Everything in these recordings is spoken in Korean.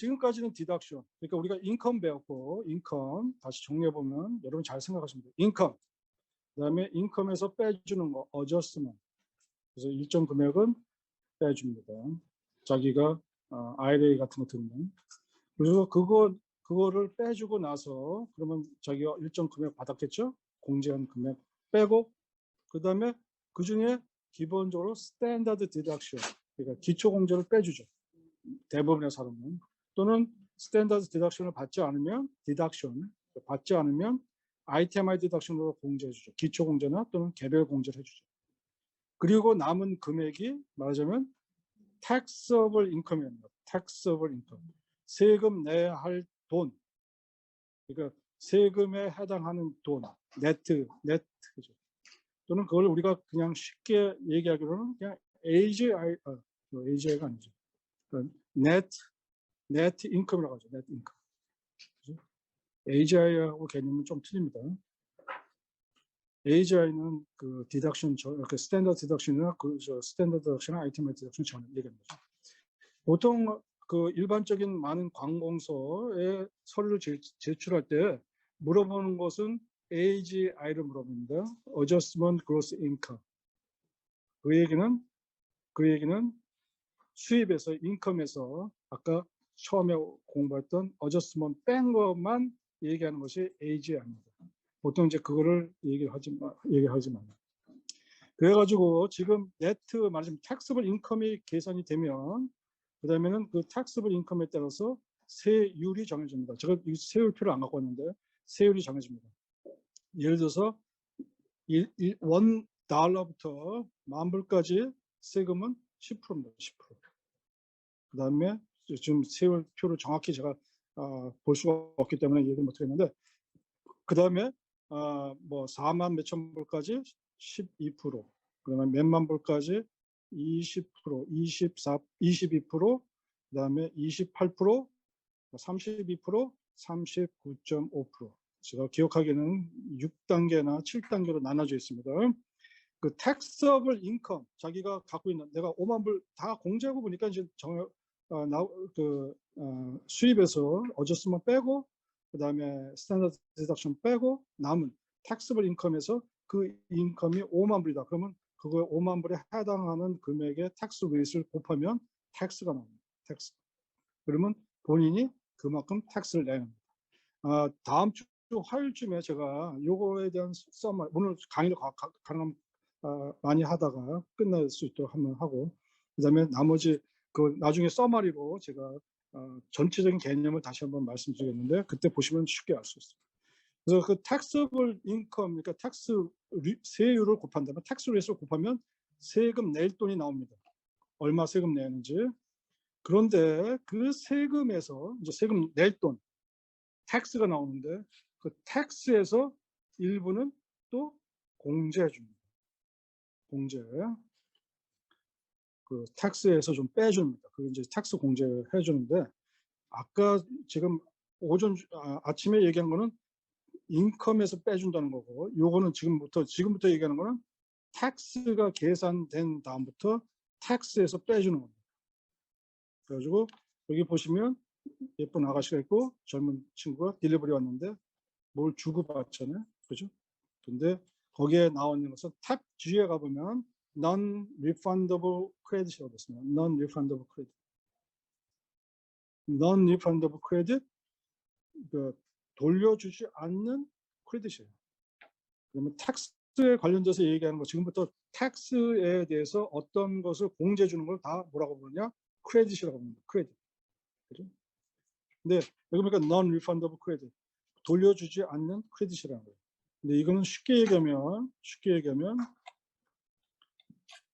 지금까지는 디덕션. 그러니까 우리가 인컴 배웠고, 인컴 다시 정리해 보면 여러분 잘 생각하시면 돼요. 인컴. 그다음에 인컴에서 빼주는 거, 어저스먼트. 그래서 일정 금액은 빼줍니다. 자기가 IRA 같은 거 들면. 그래서 그거를 빼주고 나서 그러면 자기가 일정 금액 받았겠죠? 공제한 금액 빼고, 그다음에 그 중에 기본적으로 스탠다드 디덕션, 그러니까 기초 공제를 빼주죠. 대부분의 사람은. 또는 스탠다드 디덕션을 받지 않으면 ITMI 디덕션으로 공제해주죠. 기초 공제나 또는 개별 공제를 해주죠. 그리고 남은 금액이 말하자면 taxable income입니다. taxable income. 세금 내야 할 돈. 그러니까 세금에 해당하는 돈. 네트, 그죠. 또는 그걸 우리가 그냥 쉽게 얘기하기로는 그냥 AGI가 아니죠. 그러니까 net income이라고 하죠. net income. 그죠? AGI하고 개념은 좀 틀립니다. AGI는 그 디덕션, 그 스탠더드 디덕션이나 스탠더드 디덕션이나 ITMI 디덕션 전혀 얘기하는 거죠. 보통 그 일반적인 많은 관공서에 서류를 제출할 때 물어보는 것은 AGI를 물어봅니다. Adjustment Gross Income. 그 얘기는 수입에서, 인컴에서 아까 처음에 공부했던 어저스먼트 뺀 것만 얘기하는 것이 AGI입니다. 보통 이제 그거를 얘기하지 마요. 그래가지고 지금 네트 말하자면 taxable income이 계산이 되면 그 다음에는 그 taxable income에 따라서 세율이 정해집니다. 제가 이 세율표를 안 갖고 왔는데 세율이 정해집니다. 예를 들어서 $1부터 $10,000까지 세금은 10%입니다. 10%. 그 다음에 지금 세율표를 정확히 제가 볼 수가 없기 때문에 얘기 못 드렸는데, 그 다음에 뭐 4만 몇천 불까지 12%, 그다음에 몇만 불까지 20%, 22%, 그다음에 28%, 32%, 39.5%. 제가 기억하기에는 6단계나 7단계로 나눠져 있습니다. 그 taxable income, 자기가 갖고 있는, 내가 5만 불 다 공제하고 보니까 이제 수입에서 어저스먼트 빼고, 그 다음에 스탠다드 디덕션 빼고, 남은 taxable income에서 그 인컴이 5만 불이다. 그러면 그거 5만 불에 해당하는 금액의 tax rate를 곱하면 tax가 나옵니다. tax. 그러면 본인이 그만큼 tax를 내는 겁니다. 다음 주 화요일쯤에 제가 요거에 대한 써마, 오늘 강의를 가능하면 많이 하다가 끝날 수 있도록 한번 하고, 그 다음에 나머지 그 나중에 서머리로 제가 전체적인 개념을 다시 한번 말씀드리겠는데, 그때 보시면 쉽게 알 수 있어요. 그래서 그 taxable income, 그러니까 세율을 곱한다면, tax rate를 곱하면 세금 낼 돈이 나옵니다. 얼마 세금 내는지. 그런데 그 세금에서 이제 세금 낼 돈, tax가 나오는데, 그 tax에서 일부는 또 공제해 줍니다. 공제. 그 tax에서 좀 빼줍니다. 그 이제 tax 공제해 주는데, 아까 지금 아침에 얘기한 거는 인컴에서 빼준다는 거고, 요거는 지금부터 얘기하는 거는 tax가 계산된 다음부터 tax에서 빼주는 겁니다. 그래가지고 여기 보시면 예쁜 아가씨가 있고 젊은 친구가 딜리버리 왔는데 뭘 주고 받잖아요. 그죠? 근데 거기에 나와 있는 것은 탭 G에 가보면 non-refundable credit이라고 있습니다. non-refundable credit. non-refundable credit, 그 돌려주지 않는 크레딧이에요. 그러면 텍스에 관련돼서 얘기하는 거, 지금부터 텍스에 대해서 어떤 것을 공제해 주는 걸 다 뭐라고 부르냐? 크레딧이라고 합니다. 크레딧. 그죠? 근데 여기 보니까 non-refundable credit, 돌려주지 않는 크레딧이라는 거예요. 근데 이거는 쉽게 얘기하면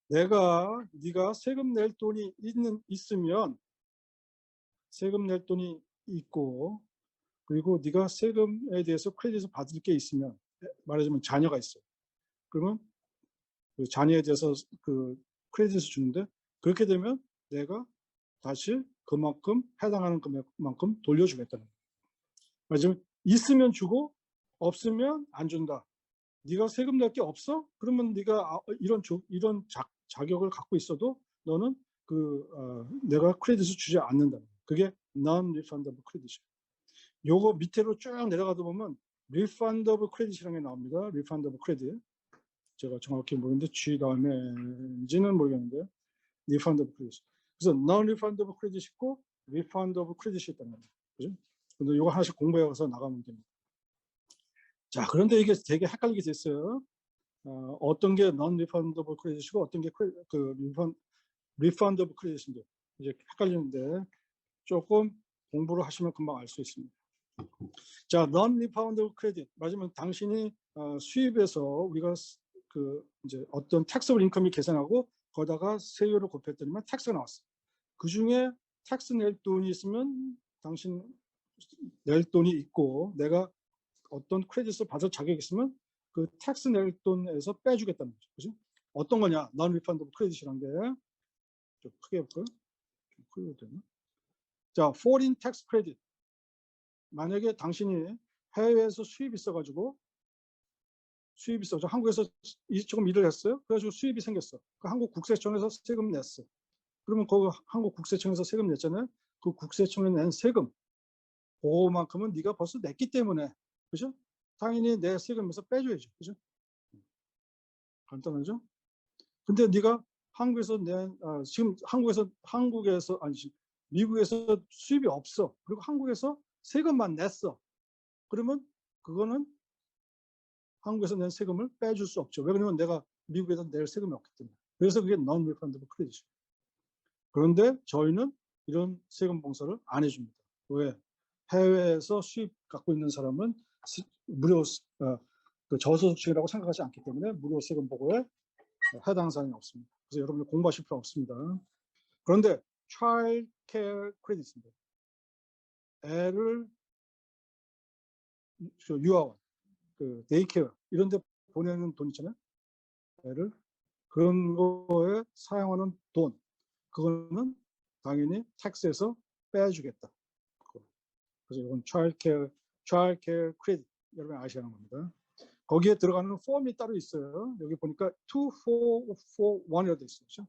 네가 세금 낼 돈이 있으면, 세금 낼 돈이 있고, 그리고 네가 세금에 대해서 크레딧을 받을 게 있으면, 말하자면 자녀가 있어요. 그러면 그 자녀에 대해서 그 크레딧을 주는데, 그렇게 되면 내가 다시 그만큼 해당하는 금액만큼 돌려주겠다는 거예요. 말하자면 있으면 주고 없으면 안 준다. 네가 세금 낼 게 없어? 그러면 네가 이런 자격을 갖고 있어도 너는 내가 크레딧을 주지 않는다. 그게 non-refundable credit. 요거 밑으로 쭉 내려가다 보면 refundable credit이라는 게 나옵니다. refundable credit. 제가 정확히 모르는데 G 다음에인지는 모르겠는데 refundable credit. 그래서 non-refundable credit 있고 refundable credit이 있다는 거죠. 그죠? 근데 이거 하나씩 공부해서 나가면 됩니다. 자, 그런데 이게 되게 헷갈리게 됐어요. 어떤 게 non-refundable credit이고 어떤 게 refundable credit인데 이제 헷갈리는데 조금 공부를 하시면 금방 알 수 있습니다. 자, non-refundable credit 맞으면 당신이 수입에서 우리가 이제 어떤 taxable income이 계산하고 거기다가 세율을 곱했더니만 텍스가 나왔어. 그 중에 텍스 낼 돈이 있으면 당신 낼 돈이 있고 내가 어떤 크레딧을 받을 자격이 있으면 그 텍스 낼 돈에서 빼주겠다는 거죠. 그죠? 어떤 거냐? non-refundable credit이란 게 좀 크게 해볼까요? 좀 크게 되나? 자, foreign tax credit. 만약에 당신이 해외에서 수입이 있어가지고 한국에서 조금 일을 했어요. 그래가지고 수입이 생겼어. 그 한국 국세청에서 세금 냈어. 그러면 그 한국 국세청에서 세금 냈잖아요. 그 국세청에 낸 세금 그만큼은 네가 벌써 냈기 때문에 그죠? 당연히 내 세금에서 빼줘야죠. 그죠? 간단하죠? 근데 네가 한국에서 지금 한국에서 아니 미국에서 수입이 없어. 그리고 한국에서 세금만 냈어. 그러면 그거는 한국에서 낸 세금을 빼줄 수 없죠. 왜 그러냐면 내가 미국에서 낼 세금이 없기 때문에. 그래서 그게 non-refundable credit. 그런데 저희는 이런 세금 봉사를 안 해줍니다. 왜? 해외에서 수입 갖고 있는 사람은 무료 그 저소득층이라고 생각하지 않기 때문에 무료 세금 보고에 해당 사항이 없습니다. 그래서 여러분들 공부하실 필요 없습니다. 그런데 child care credit입니다. 애를 유아원, 데이케어 이런 데 보내는 돈 있잖아요. 애를 그런 거에 사용하는 돈 그거는 당연히 텍스에서 빼주겠다. 그래서 이건 child care credit 여러분 아셔야 하는 겁니다. 거기에 들어가는 폼이 따로 있어요. 여기 보니까 2441이라고 되어 있어요.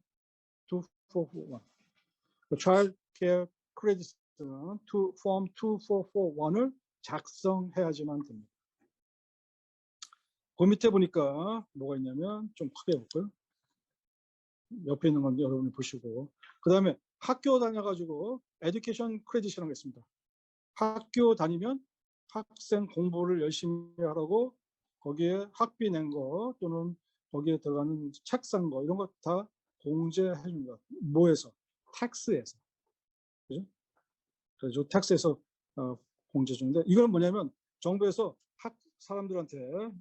2441. child care credit는 폼 2441을 작성해야지만 됩니다. 그 밑에 보니까 뭐가 있냐면 좀 크게 볼까요? 옆에 있는 건 여러분이 보시고 그 다음에 학교 다녀가지고 에듀케이션 크레딧이라는 게 있습니다. 학교 다니면 학생 공부를 열심히 하라고 거기에 학비 낸 거 또는 거기에 들어가는 책 산 거 이런 거 다 공제해 줍니다. 뭐에서? 텍스에서. 그죠? 그래서 텍스에서 공제 주는데 이건 뭐냐면 정부에서 사람들한테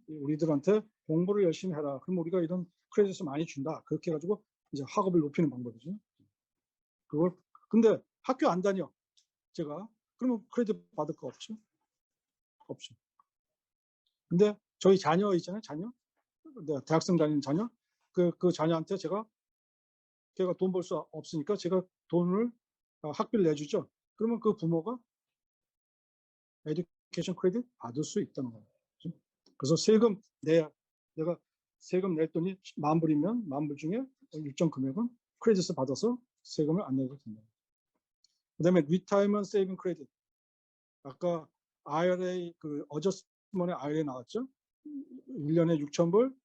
우리들한테 공부를 열심히 해라. 그럼 우리가 이런 크레딧을 많이 준다. 그렇게 해가지고 이제 학업을 높이는 방법이죠. 그걸 근데 학교 안 다녀 제가 그러면 크레딧 받을 거 없죠? 없죠. 근데 저희 자녀 있잖아요. 자녀. 대학생 다니는 자녀. 그 자녀한테 걔가 돈 벌 수 없으니까 제가 돈을 학비를 내주죠. 그러면 그 부모가 에듀케이션 크레딧 받을 수 있다는 거예요. 그래서 내가 세금 낼 돈이 10,000불이면 10,000불 중에 일정 금액은 크레딧을 받아서 세금을 안 내도 된다. 그다음에 리타이먼트 세이빙 크레딧. 아까 IRA 어저스먼의 IRA 나왔죠? 1년에 6,000불,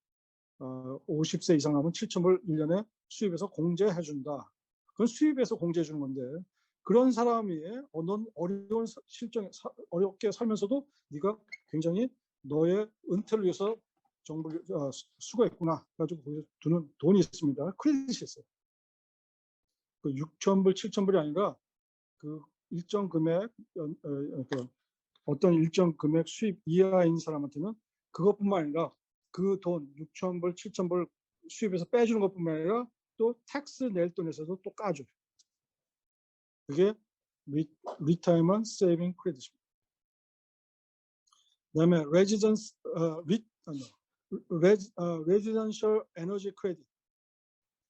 50세 이상 하면 7,000불 1년에 수입에서 공제해 준다. 그건 수입에서 공제해 주는 건데 그런 사람이 넌 어려운 실정에 어렵게 살면서도 네가 굉장히 너의 은퇴를 위해서 정부를 수고했구나. 가지고 거기서 두는 돈이 있습니다. 크레딧이 있어요. 그 6,000불, 7,000불이 아니라 그 일정 금액 어떤 일정 금액 수입 이하인 사람한테는 그것뿐만 아니라 그 돈 6,000불, 7,000불 수입에서 빼주는 것뿐만 아니라 또 텍스 낼 돈에서도 또 까줘요. 그게 Retirement Saving Credit입니다. 그다음에 Residential Energy Credit.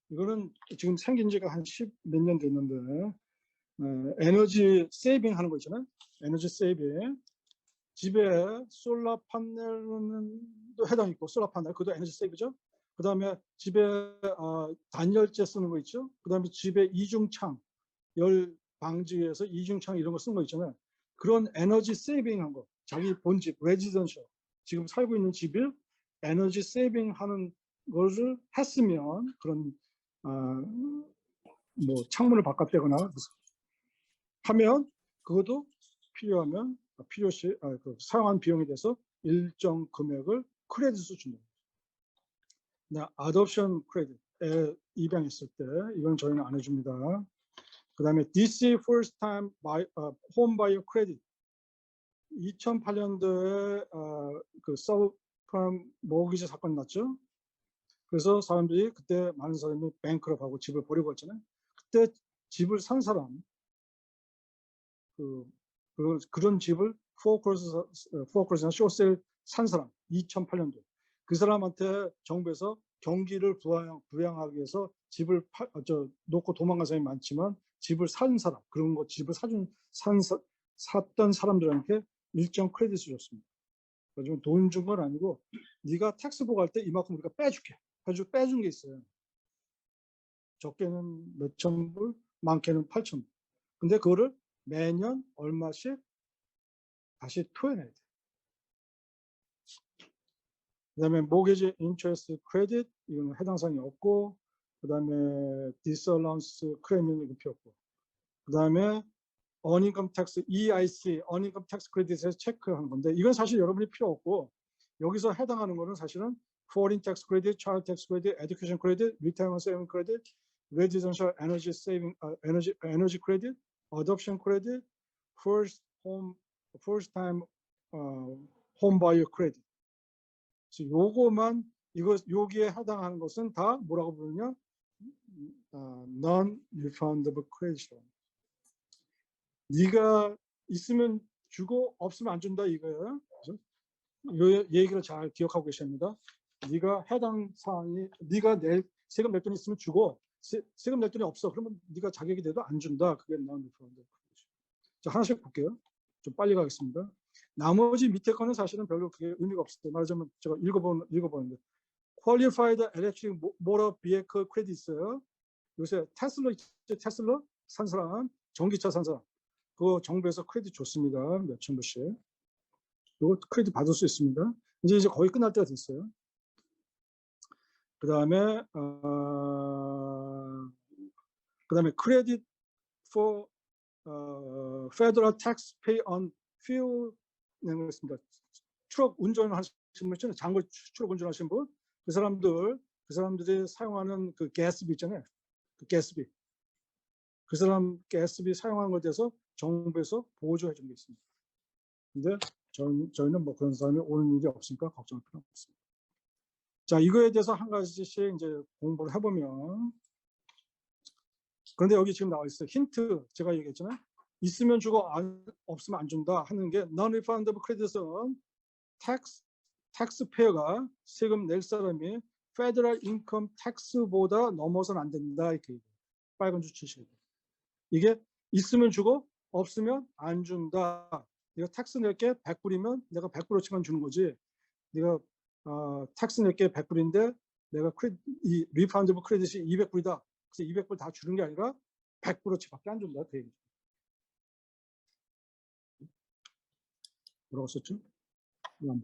이거는 지금 생긴 지가 한 10 몇 년 됐는데 에너지 세이빙 하는 거 있잖아요. 에너지 세이빙. 집에 솔라 판넬도 해당 있고 솔라 판넬 그것도 에너지 세이브죠. 그 다음에 집에 단열재 쓰는 거 있죠. 그 다음에 집에 이중창 열 방지하기 위해서 이중창 이런 거 쓴 거 있잖아요. 그런 에너지 세이빙한 거, 자기 본집, 레지던셜, 지금 살고 있는 집을 에너지 세이빙하는 것을 했으면 그런 뭐 창문을 바꿨다거나 하면 그것도 필요하면 필요시 그 사용한 비용에 대해서 일정 금액을 크레딧을 준다. adoption credit에 입양했을 때 이건 저희는 안 해줍니다. 그 다음에 DC first time home buyer credit 2008년도에 그 서브프라임 모기지 사건이 났죠. 그래서 사람들이 그때 많은 사람이 뱅크럽하고 집을 버리고 갔잖아요. 그때 집을 산 사람 그런 집을 포크로스나 쇼세일 산 사람 2008년도 그 사람한테 정부에서 경기를 부양하기 위해서 집을 놓고 도망간 사람이 많지만 집을 산 사람 그런 거 집을 샀던 사람들한테 일정 크레딧을 줬습니다. 그래서 돈 준 건 아니고 네가 텍스 보고할 때 이만큼 우리가 빼줄게. 아주 빼준 게 있어요. 적게는 몇천 불, 많게는 8천 불. 근데 그거를 매년 얼마씩 다시 토해내야 돼. 그 다음에 모기지 인트레스트 크레딧 이건 해당 사항이 없고 그 다음에 디스얼런스 크레딧 이거 필요 없고 그 다음에 어닝컴 텍스 EIC 어닝컴 텍스 크레딧에서 체크하는 건데 이건 사실 여러분이 필요 없고 여기서 해당하는 거는 사실은 foreign tax credit, child tax credit, education credit, retirement saving credit, residential energy saving energy credit, adoption credit, first time home buyer credit. 그래서 요거만 여기에 해당하는 것은 다 뭐라고 부르냐? non-refundable credit이라고. 네가 있으면 주고 없으면 안 준다 이거예요. 이 얘기를 잘 기억하고 계셔야 합니다. 네가 해당 사항이 네가 세금 낼 돈이 있으면 주고 세금 낼 돈이 없어. 그러면 네가 자격이 돼도 안 준다. 그게 non-refundable credit. 자, 하나씩 볼게요. 좀 빨리 가겠습니다. 나머지 밑에 거는 사실은 별로 그게 의미가 없어요. 말하자면 제가 읽어보는데 Qualified Electric Motor Vehicle Credit 있어요. 요새 테슬라 산 사람, 전기차 산 사람 그거 정부에서 크레딧 줬습니다. 몇천 불씩. 이거 크레딧 받을 수 있습니다. 이제 거의 끝날 때가 됐어요. 그 다음에 크레딧 for federal tax pay on fuel 있습니다. 트럭 운전하시는 분 있잖아요. 장거 트럭 운전하시는 분. 그 사람들이 사용하는 그 가스비 있잖아요. 그 가스비. 그 사람 가스비 사용하는 것에 대해서 정부에서 보조해 준 게 있습니다. 근데 저희는 뭐 그런 사람이 오는 일이 없으니까 걱정할 필요 없습니다. 자, 이거에 대해서 한 가지씩 이제 공부를 해보면 그런데 여기 지금 나와 있어요. 힌트 제가 얘기했잖아요. 있으면 주고 없으면 안 준다 하는 게 non-refundable credit은 텍스페어가 세금 낼 사람이 페더럴 인컴 텍스보다 넘어서는 안 된다 이렇게 빨간 줄 치시고 이게 있으면 주고 없으면 안 준다. 네가 텍스 낼게 100불이면 내가 100불어치만 주는 거지. 네가 텍스 낼게 100불인데 내가 이 리펀더블 크레딧이 200불이다. 그래서 200불 다 주는 게 아니라 100불어치밖에 안 준다. 그 얘기죠. 뭐라고 썼죠? 안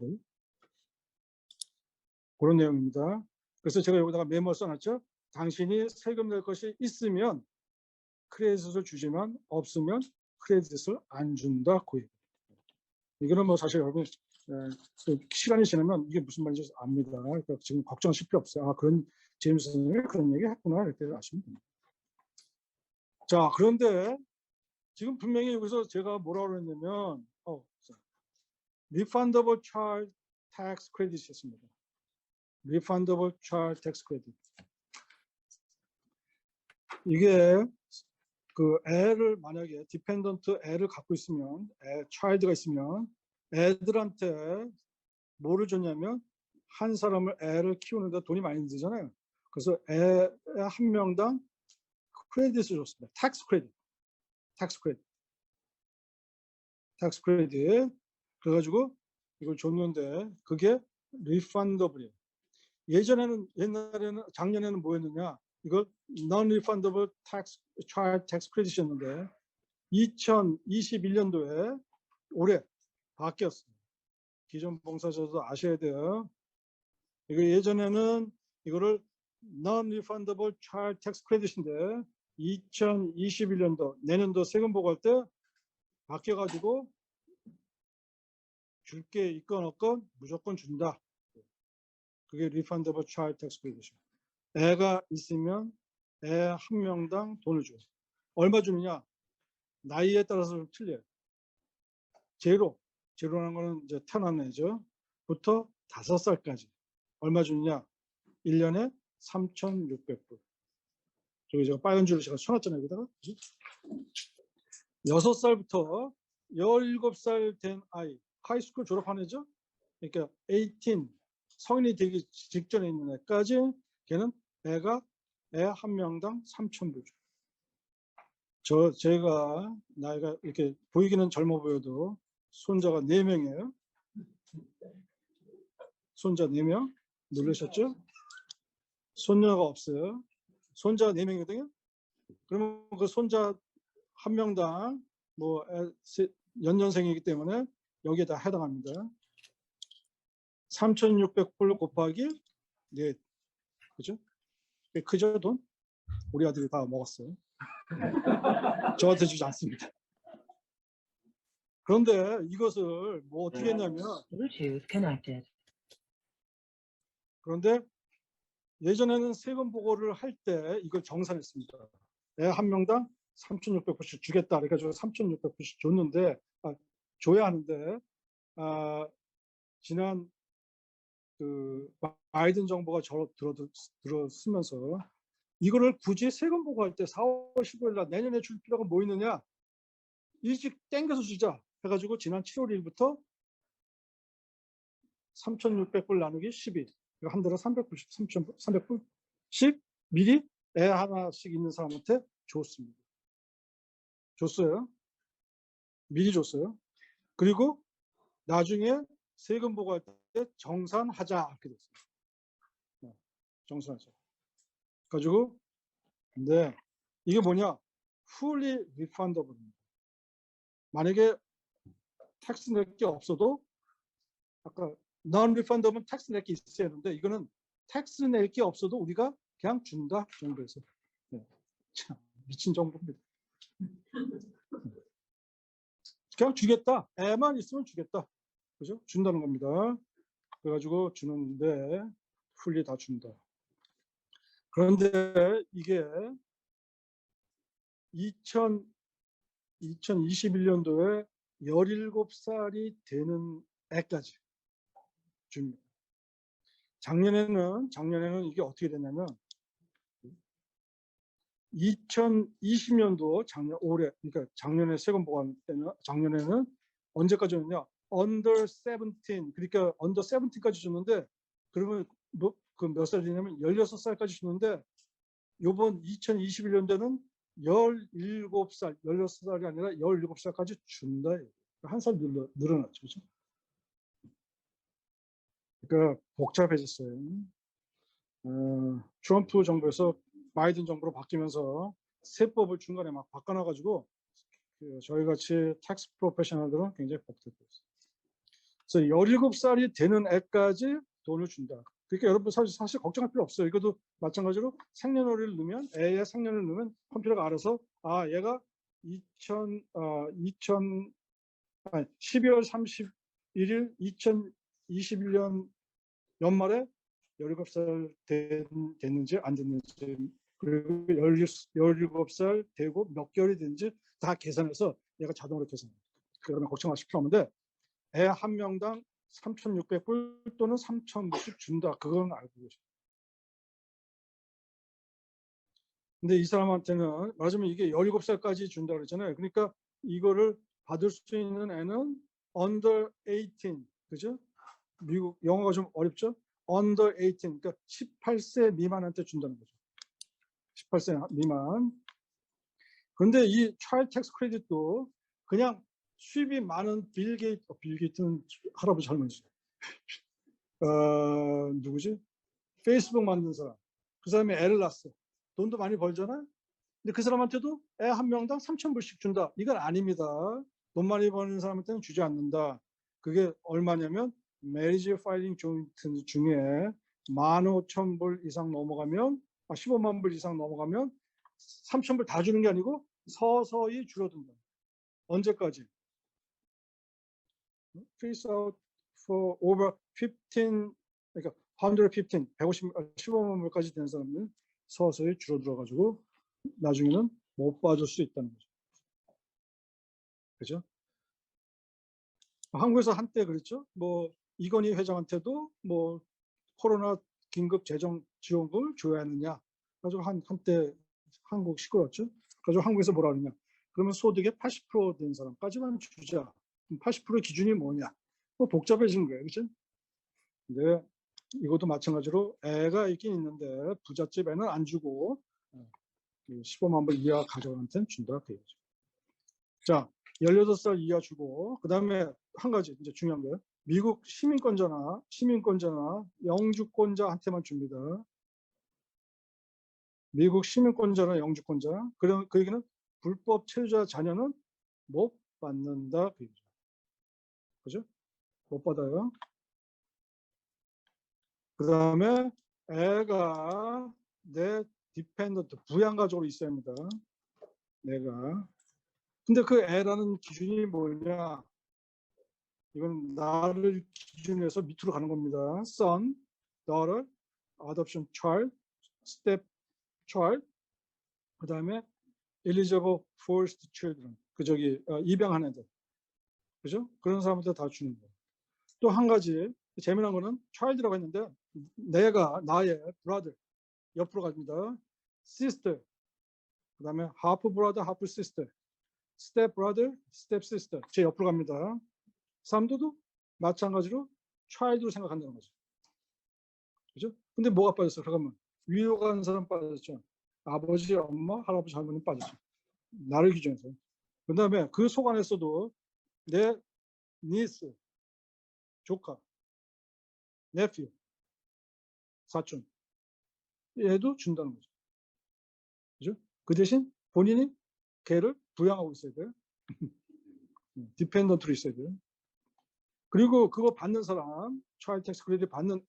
그런 내용입니다. 그래서 제가 여기다가 메모 써놨죠. 당신이 세금 낼 것이 있으면 크레딧을 주지만 없으면 크레딧을 안 준다. 그 얘기. 이거는 뭐 사실 여러분 시간이 지나면 이게 무슨 말인지 압니다. 그러니까 지금 걱정하실 필요 없어요. 그런 제임스 선생님이 그런 얘기 했구나 이렇게 아시면 됩니다. 자, 그런데 지금 분명히 여기서 제가 뭐라고 그랬냐면 refundable child tax credit이 있습니다. refundable child tax credit. 이게 그 애를 만약에 디펜던트 애를 갖고 있으면 child가 있으면 애들한테 뭐를 줬냐면 한 사람을 애를 키우는데 돈이 많이 들잖아요. 그래서 애 한 명당 크레딧을 줬습니다. 텍스 크레딧. 그래가지고 이걸 줬는데 그게 리펀더블이에요. 옛날에는 작년에는 뭐였느냐? 이걸 non-refundable child tax credit이었는데 2021년도에 올해 바뀌었어요. 기존 봉사자도 아셔야 돼요. 이거 예전에는 이거를 Non-refundable child tax credit인데 2021년도 내년도 세금 보고할 때 바뀌어가지고 줄게 있건 없건 무조건 준다. 그게 refundable child tax credit. 애가 있으면 애 한 명당 돈을 줘요. 얼마 주느냐? 나이에 따라서 좀 틀려요. 제로라는 거는 이제 태어난 애죠. 부터 5살까지. 얼마 주느냐? 1년에 3,600불. 저기 제가 빨간 줄을 제가 쳐놨잖아요. 여기다가. 6살부터 17살 된 아이, 하이스쿨 졸업한 애죠. 그러니까 18, 성인이 되기 직전에 있는 애까지 걔는 애가 애 한 명당 3,000불 줘요. 제가 나이가 이렇게 보이기는 젊어 보여도 손자가 4명이에요. 손자 4명. 놀라셨죠? 손녀가 없어요. 손자가 4명이거든요. 그러면 그 손자 한 명당 뭐 연년생이기 때문에 여기에 다 해당합니다. 3,600불 곱하기 4. 그죠? 크죠, 돈? 우리 아들이 다 먹었어요. 저한테 주지 않습니다. 그런데 이것을 뭐 어떻게 했냐면, Bluetooth connected. 그런데 예전에는 세금 보고를 할 때 이걸 정산했습니다. 애 한 명당 3,600불씩 주겠다. 그래가지고 3,600불씩 줬는데, 줘야 하는데, 지난 그 바이든 정부가 들어서면서 이거를 굳이 세금 보고할 때 4월 15일 날 내년에 줄 필요가 뭐 있느냐? 일찍 땡겨서 주자 해가지고 지난 7월 1일부터 3,600불 나누기 12. 한 달에 300불씩, 300불씩 미리 애 하나씩 있는 사람한테 줬습니다. 줬어요. 미리 줬어요. 그리고 나중에 세금 보고할 때 정산하자 이렇게 됐어요. 정산하자. 가지고 근데 이게 뭐냐? fully refundable입니다. 만약에 텍스 낼 게 없어도 아까 non-refundable 텍스 낼 게 있어야 하는데 이거는 텍스 낼 게 없어도 우리가 그냥 준다 정부에서. 네. 참 미친 정부입니다. 그냥 주겠다. 애만 있으면 주겠다. 그죠? 준다는 겁니다. 그래가지고 주는데 풀리 다 준다. 그런데 이게 2021년도에 17살이 되는 애까지 줍니다. 작년에는 이게 어떻게 됐냐면 2020년도 올해 그러니까 작년에 세금 보고할 때는 작년에는 언제까지였냐? under 17 그러니까 under 17까지 줬는데 그러면 그 몇 살이냐면 16살까지 줬는데 요번 2021년도는 17살, 16살이 아니라 17살까지 준다. 한 살 늘어났죠. 그렇죠? 그러니까 복잡해졌어요. 트럼프 정부에서 바이든 정부로 바뀌면서 세법을 중간에 막 바꿔놔가지고 저희 같이 텍스 프로페셔널들은 굉장히 복잡했어요. 그래서 17살이 되는 애까지 돈을 준다. 그러니까 여러분 사실 걱정할 필요 없어요. 이것도 마찬가지로 생년월일을 넣으면 애의 생년을 넣으면 컴퓨터가 알아서 얘가 12월 31일 2021년 연말에 17살 됐는지 안 됐는지 그리고 17살 되고 몇 개월이 됐는지 다 계산해서 얘가 자동으로 계산합니다. 그러면 걱정하실 필요 없는데 애 한 명당 3,600불 또는 3,000불씩 준다. 그건 알고 계세요. 근데 이 사람한테는 말하자면 이게 17살까지 준다 그랬잖아요. 그러니까 이거를 받을 수 있는 애는 under 18, 그죠? 미국 영어가 좀 어렵죠? under 18, 그러니까 18세 미만한테 준다는 거죠. 18세 미만. 그런데 이 child tax credit도 그냥 수입이 많은 빌 게이트는 할아버지 할머니죠. 누구지? 페이스북 만든 사람. 그 사람이 애를 낳았어. 돈도 많이 벌잖아. 근데 그 사람한테도 애 한 명당 3,000불씩 준다. 이건 아닙니다. 돈 많이 버는 사람한테는 주지 않는다. 그게 얼마냐면 메리지 파일링 조인트 중에 15,000불 이상 넘어가면 15만 불 이상 넘어가면 3,000불 다 주는 게 아니고 서서히 줄어든다. 언제까지? Freeze out for over 15, 그러니까 115, 15만 불까지 된 사람은 서서히 줄어들어가지고 나중에는 못 봐줄 수 있다는 거죠. 그죠? 한국에서 한때 그랬죠. 뭐 이건희 회장한테도 뭐 코로나 긴급 재정 지원금을 줘야 하느냐. 가지고 한때 한국 시끄럽죠. 가지고 한국에서 뭐라 그러냐. 그러면 소득의 80%된 사람까지만 주자. 80% 기준이 뭐냐. 뭐 복잡해진 거예요. 그죠? 근데 이것도 마찬가지로 애가 있긴 있는데 부잣집 애는 안 주고 15만 불 이하 가족한테는 준다. 그 얘기죠. 자, 18살 이하 주고 그다음에 한 가지 이제 중요한 거예요. 미국 시민권자나 영주권자한테만 줍니다. 미국 시민권자나 영주권자. 그 얘기는 불법 체류자 자녀는 못 받는다. 그 얘기죠. 그죠? 못 받아요. 그 다음에 애가 내 디펜던트, 부양가족으로 있어야 합니다. 내가. 근데 그 애라는 기준이 뭐냐? 이건 나를 기준으로 해서 밑으로 가는 겁니다. son, daughter, adoption child, step child, 그 다음에 eligible forced children, 입양한 애들. 그죠? 그런 사람한테 다 주는 거예요. 또 한 가지 재미난 거는 child라고 했는데 나의 brother 옆으로 갑니다. sister, 그 다음에 half brother, half sister, step brother, step sister 제 옆으로 갑니다. 사람들도 마찬가지로 child로 생각한다는 거죠. 그죠? 근데 뭐가 빠졌어? 그러면 위로 가는 사람 빠졌죠. 아버지, 엄마, 할아버지, 할머니 빠졌죠. 나를 기준해서. 그 다음에 그 속 안에서도 내 니스, 조카, 네피우, 사촌 얘도 준다는 거죠. 그죠? 그 대신 본인이 걔를 부양하고 있어야 돼요. 디펜던트로 있어야 돼요. 그리고 그거 받는 사람, 차일드 텍스 크레딧 받는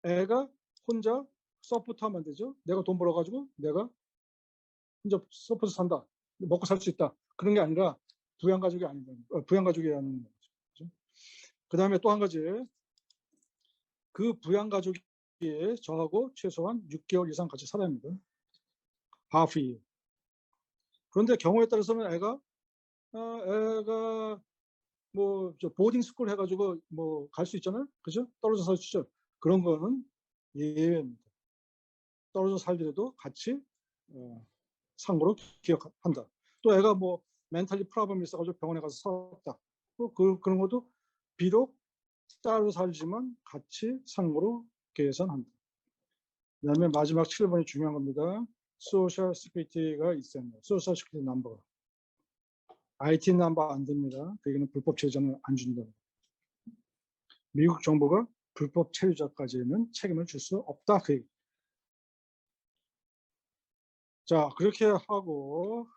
애가 혼자 서포트하면 안 되죠. 내가 돈 벌어가지고 내가 혼자 서포트 산다. 먹고 살 수 있다. 그런 게 아니라 부양가족이 아닌 거예요. 부양가족이라는 거죠. 그 다음에 또 한 가지. 그 부양가족이 저하고 최소한 6개월 이상 같이 살아야 합니다. half year. 그런데 경우에 따라서는 애가 뭐 보딩 스쿨 해가지고 뭐 갈 수 있잖아요. 그죠? 떨어져 살 수 있죠. 그런 거는 예외입니다. 떨어져 살더라도 같이 상고로 기억한다. 또 애가 뭐 멘탈리 프로블럼이 있어가지고 병원에 가서 살았다. 그런 것도 비록 따로 살지만 같이 상고로 계산한다. 그 다음에 마지막 7번이 중요한 겁니다. 소셜 시큐리티가 있어야 합니다. 소셜 시큐리티 넘버가. IT 넘버 안 됩니다. 그 얘기는 불법 체류자는 안 준다. 미국 정부가 불법 체류자까지는 책임을 줄 수 없다. 그 얘기. 자, 그렇게 하고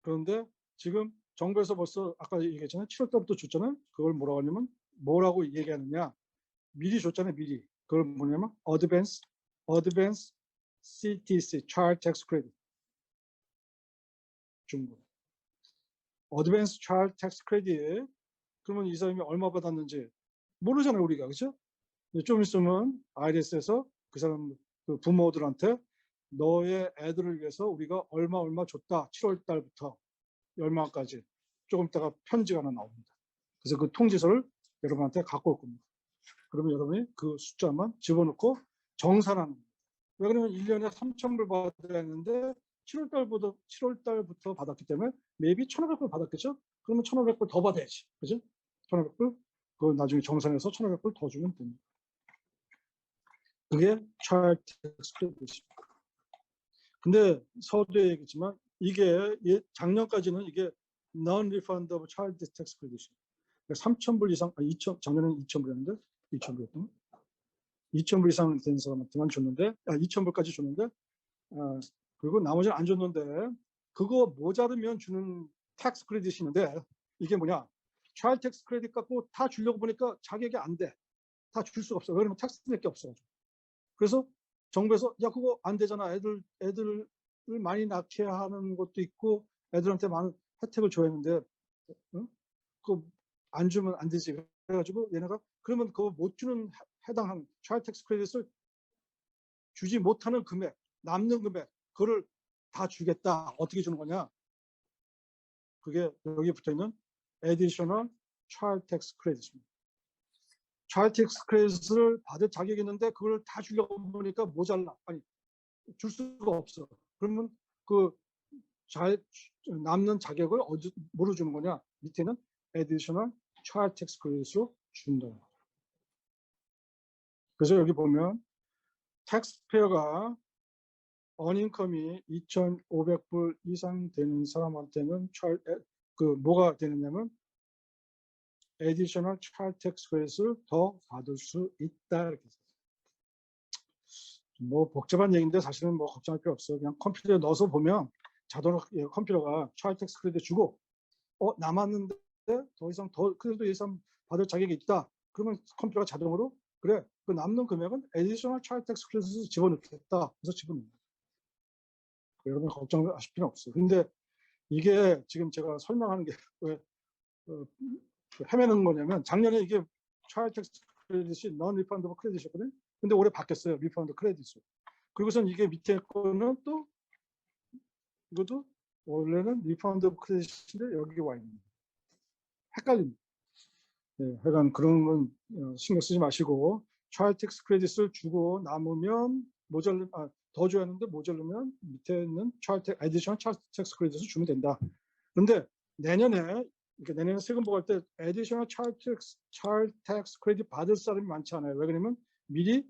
그런데 지금 정부에서 벌써 아까 얘기했잖아요. 7월 달부터 줬잖아요. 그걸 뭐라고 하냐면 뭐라고 얘기하느냐. 미리 줬잖아요. 미리. 그걸 뭐냐면 Advance CTC, Child Tax Credit. 중국. Advance Child Tax Credit. 그러면 이 사람이 얼마 받았는지 모르잖아요. 우리가. 그렇죠? 좀 있으면 IRS에서 그 사람 그 부모들한테 너의 애들을 위해서 우리가 얼마 줬다. 7월 달부터 얼마까지 조금 있다가 편지가 하나 나옵니다. 그래서 그 통지서를 여러분한테 갖고 올 겁니다. 그러면 여러분이 그 숫자만 집어넣고 정산하는 거예요. 왜 그러면 1년에 3,000불 받아야 했는데 7월 달부터 받았기 때문에 maybe 1,500불 받았겠죠? 그러면 1,500불 더 받아야지. 그죠? 1,500불 그 나중에 정산해서 1,500불 더 주면 됩니다. 그게 차일드 텍스 크레딧입니다. 근데 서두에 얘기했지만 이게 작년까지는 이게 non-refundable child tax credit입니다. 3,000불 이상, 작년에는 2,000불이었는데 2,000불이었던 2,000불 이상 된 사람한테만 줬는데, 2,000불까지 줬는데, 그리고 나머지는 안 줬는데, 그거 모자르면 주는 텍스 크레딧이 있는데, 이게 뭐냐? 차일드 텍스 크레딧 갖고 다 주려고 보니까 자격이 안 돼. 다 줄 수가 없어. 왜냐면 텍스 낼 게 없어. 그래서 정부에서 야 그거 안 되잖아. 애들을 많이 낳게 하는 것도 있고 애들한테 많은 혜택을 줘야 하는데 응? 그거 안 주면 안 되지. 그래가지고 얘네가 그러면 그거 못 주는 해당하는 차일드 텍스 크레딧을 주지 못하는 금액, 남는 금액 그거를 다 주겠다. 어떻게 주는 거냐? 그게 여기 붙어 있는 additional child tax credit입니다. 차일드 텍스 크레딧을 받을 자격이 있는데 그걸 다 주려고 보니까 모자라. 아니 줄 수가 없어. 그러면 그 남는 자격을 뭐로 주는 거냐? 밑에는 additional child tax credit로 준다. 그래서 여기 보면 텍스페어가 어닝컴이 2,500불 이상 되는 사람한테는 뭐가 되느냐면 additional child tax credit을 더 받을 수 있다. 이렇게. 뭐 복잡한 얘기인데 사실은 뭐 걱정할 필요 없어요. 그냥 컴퓨터에 넣어서 보면 자동으로 컴퓨터가 차일드 텍스 크레딧 주고 남았는데 더 이상 그래도 예산 받을 자격이 있다. 그러면 컴퓨터가 자동으로 그래 그 남는 금액은 additional child tax credit을 집어넣겠다. 그래서 집어넣는다. 여러분 걱정하실 필요 없어요. 근데 이게 지금 제가 설명하는 게 왜 헤매는 거냐면 작년에 이게 차일드 텍스 크레딧이 non refundable 크레딧이었거든요. 근데 올해 바뀌었어요. 리펀드 크레딧으로. 그리고선 이게 밑에 거는 또 이것도 원래는 리펀드 크레딧인데 여기 와 있는 헷갈립니다. 네, 하여간 그런 건 신경 쓰지 마시고 차일드 텍스 크레딧을 주고 남으면 더 줘야 하는데 모자르면 밑에 있는 additional child tax credit을 주면 된다. 그런데 내년에 세금 보고할 때 additional child tax credit 받을 사람이 많지 않아요. 왜 그러냐면 미리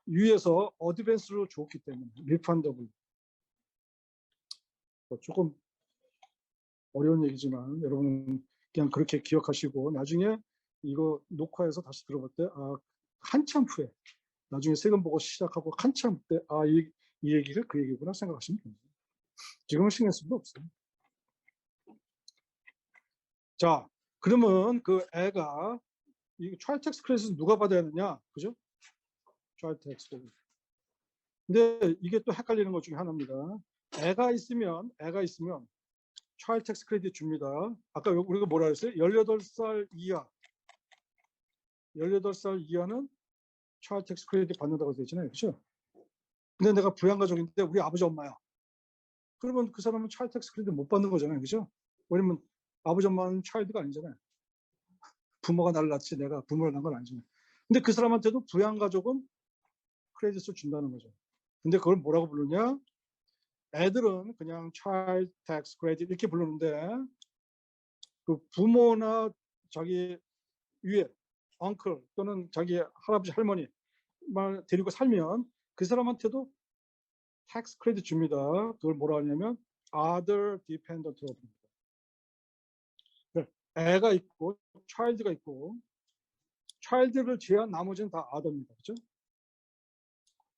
위에서 어드밴스로 줬기 때문에 리펀더블. 조금 어려운 얘기지만 여러분 그냥 그렇게 기억하시고 나중에 이거 녹화해서 다시 들어볼 때 한참 후에 나중에 세금 보고 시작하고 한참 때 이 얘기가 그 얘기구나 생각하시면 됩니다. 지금은 신경 쓸 필요 없어요. 자, 그러면 그 애가 이 차일드 텍스 크레딧을 누가 받아야 하느냐, 그죠? 차일드 텍스 크레딧. 근데 이게 또 헷갈리는 것 중에 하나입니다. 애가 있으면 차일드 텍스 크레딧 줍니다. 아까 우리가 뭐라 했어요? 18살 이하. 18살 이하는 차일드 텍스 크레딧 받는다고 되잖아요. 그렇죠? 근데 내가 부양가족인데 우리 아버지 엄마야. 그러면 그 사람은 차일드 텍스 크레딧 못 받는 거잖아요. 그렇죠? 왜냐면 아버지 엄마는 차일드가 아니잖아요. 부모가 나를 낳지 내가 부모를 낳은 건 아니잖아요. 근데 그 사람한테도 부양가족은 크레딧을 준다는 거죠. 근데 그걸 뭐라고 부르냐? 애들은 그냥 child tax credit 이렇게 부르는데 그 부모나 자기 위에 uncle 또는 자기 할아버지 할머니 말 데리고 살면 그 사람한테도 tax credit 줍니다. 그걸 뭐라 하냐면 other dependent로 부릅니다. 애가 있고 child가 있고 child를 제한 나머지는 다 other입니다. 그렇죠?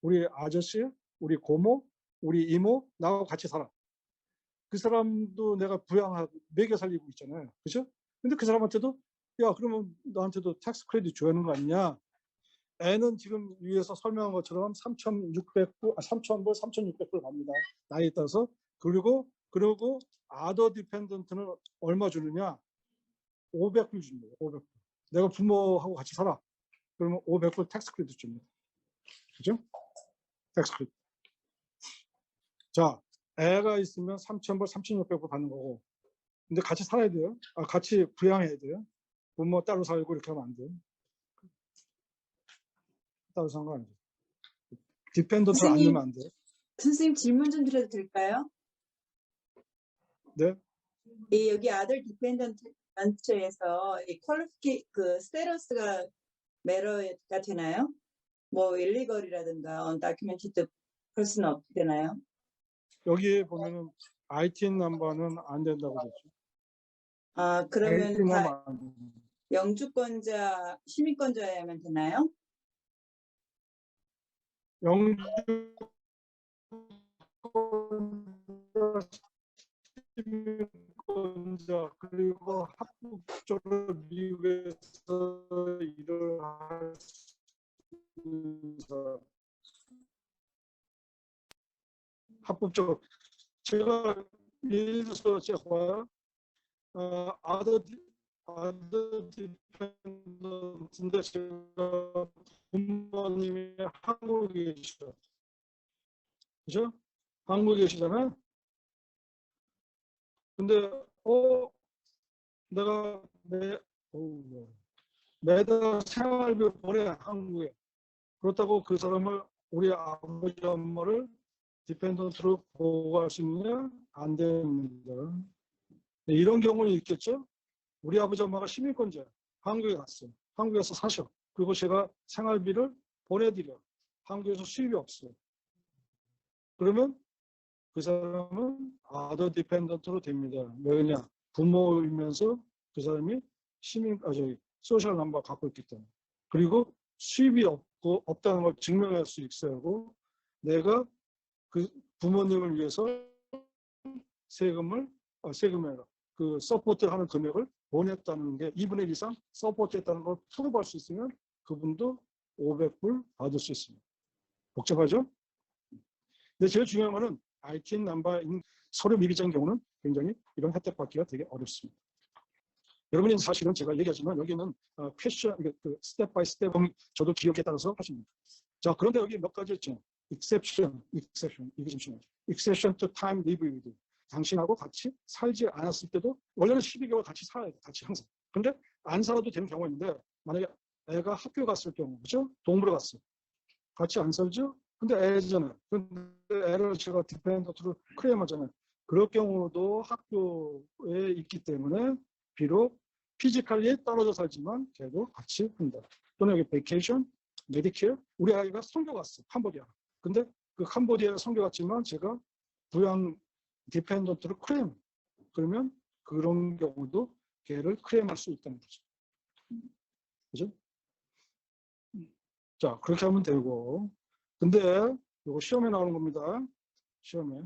우리 아저씨, 우리 고모, 우리 이모 나하고 같이 살아. 그 사람도 내가 부양하고 먹여 살리고 있잖아요. 그렇죠? 근데 그 사람한테도 야 그러면 나한테도 텍스 크레딧 줘야 하는 거 아니냐. 애는 지금 위에서 설명한 것처럼 3,600불, 3,000불, 3,600불 갑니다. 나이에 따라서. 그리고 아더 디펜던트는 얼마 주느냐? 500불 줍니다. 500불. 내가 부모하고 같이 살아. 그러면 500불 텍스 크레딧 줍니다. 그죠? 텍스 크레딧. 자, 애가 있으면 3,000불, 3,600불 받는 거고. 근데 같이 살아야 돼요. 같이 부양해야 돼요. 부모 따로 살고 이렇게 하면 안 돼요. 따로 사는 거 아니죠. 디펜던트를 안 넣으면 안 돼요. 선생님 질문 좀 드려도 될까요? 네. 여기 아들 디펜던트에서 이 퀄리피케이션 스테러스가 매러가 되나요? 뭐 일리걸이라든가 언다큐멘티드 펄스는 어떻게 되나요? 여기 보면은 ITN 넘버는 안 된다고 되죠. 그러면 다 영주권자, 시민권자야만 되나요? 시민권자 그리고 합법적으로 미국에서 일을 할 수 있는 사람. 합법적으로 제가 예를 들어서 제가 아더 디펜던트인데 제가 부모님이 한국에 계시죠. 그죠? 한국에 계시잖아요. 근데 내가 매달 생활비 보내 한국에. 그렇다고 그 사람을 우리 아버지 엄마를 디펜던트로 보호할 수 있느냐? 안 됩니다. 이런 경우는 있겠죠? 우리 아버지 엄마가 시민권자야. 한국에 갔어. 한국에서 사셔. 그리고 제가 생활비를 보내드려. 한국에서 수입이 없어. 그러면 그 사람은 아더 디펜던트로 됩니다. 왜냐? 부모이면서 그 사람이 소셜 넘버 갖고 있기 때문에. 그리고 수입이 없다는 걸 증명할 수 있어야 하고, 내가 그 부모님을 위해서 세금이 아니라 그 서포트를 하는 금액을 보냈다는 게 2분의 1 이상 서포트했다는 걸 프로브할 수 있으면 그분도 500불 받을 수 있습니다. 복잡하죠? 근데 제일 중요한 거는 IT인 넘버인 서류 미비자인 경우는 굉장히 이런 혜택 받기가 되게 어렵습니다. 여러분이 사실은 제가 얘기하지만 여기는 퀘션, 스텝 바이 스텝 저도 기억에 따라서 하십니다. 자, 그런데 여기 몇 가지 있죠. exception, 이게 좀 중요하죠. exception to time live with. 당신하고 같이 살지 않았을 때도 원래는 12개월 같이 살아야 돼. 같이 항상. 근데 안 살아도 되는 경우가 있는데 만약에 애가 학교 갔을 경우, 그죠? 동물원 갔어. 같이 안 살죠? 근데 애잖아요. 근데 애를 제가 디펜던트로 클레임하잖아요. 그럴 경우도 학교에 있기 때문에 비록 피지컬리 떨어져 살지만 걔도 같이 한다. 또는 여기 베이케이션, 메디케어. 우리 아이가 선교 갔어. 캄보디아. 근데 그 캄보디아에 선교 갔지만 제가 부양 디펜던트로 클레임. 그러면 그런 경우도 걔를 클레임할 수 있다는 거죠. 그죠? 자, 그렇게 하면 되고. 근데 이거 시험에 나오는 겁니다. 시험에.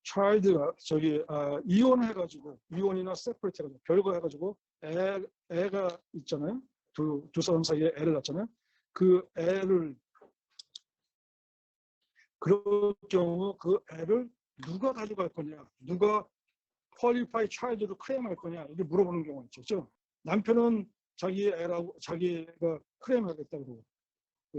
child가 이혼해가지고 이혼이나 세퍼레이트 해가지고 별거 해가지고 애가 있잖아요. 두 사람 사이에 애를 낳잖아요. 그 애를 그럴 경우 그 애를 누가 가져갈 거냐, 누가 qualified child로 클레임할 거냐 이렇게 물어보는 경우가 있죠. 그렇죠? 남편은 자기 애라고 자기가 클레임하겠다고 그러고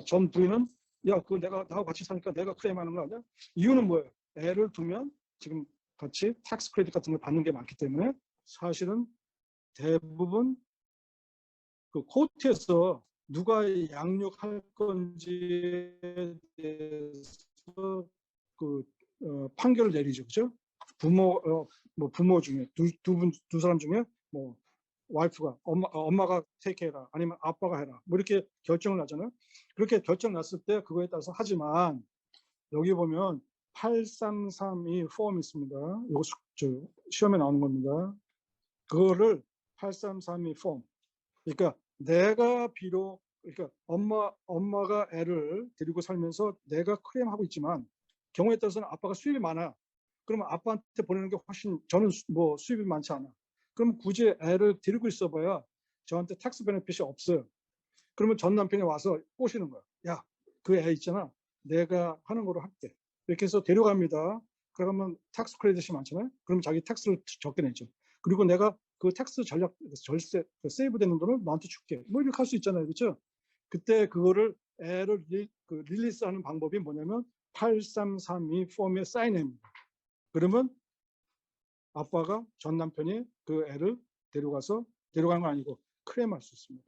전 부인은 야, 그거 내가 나하고 같이 사니까 내가 클레임하는 거 아니야? 이유는 뭐예요? 애를 두면 지금 같이 텍스 크레딧 같은 걸 받는 게 많기 때문에 사실은 대부분 그 코트에서 누가 양육할 건지에 대해서 판결을 내리죠, 그죠? 부모 중에 두 사람 중에 뭐 와이프가 엄마가 테이크해라 아니면 아빠가 해라 뭐 이렇게 결정을 하잖아요. 그렇게 결정 났을 때 그거에 따라서 하지만 여기 보면 8332 폼이 있습니다. 이거 시험에 나오는 겁니다. 그거를 8332 폼. 그러니까 내가 비록 그러니까 엄마가 애를 데리고 살면서 내가 클레임하고 있지만 경우에 따라서는 아빠가 수입이 많아. 그러면 아빠한테 보내는 게 훨씬 저는 뭐 수입이 많지 않아. 그럼 굳이 애를 데리고 있어봐야 저한테 텍스 베네핏이 없어요. 그러면 전 남편이 와서 꼬시는 거야. 야, 그 애 있잖아. 내가 하는 거로 할게. 이렇게 해서 데려갑니다. 그러면 텍스 크레딧이 많잖아요. 그럼 자기 텍스를 적게 내죠. 그리고 내가 그 텍스 절세, 세이브 되는 돈을 너한테 줄게. 뭐 이렇게 할 수 있잖아요. 그렇죠? 그때 그거를 애를 릴리스하는 방법이 뭐냐면 8332 폼에 사인합니다. 그러면 아빠가 전 남편이 그 애를 데려가는 건 아니고 클레임할 수 있습니다.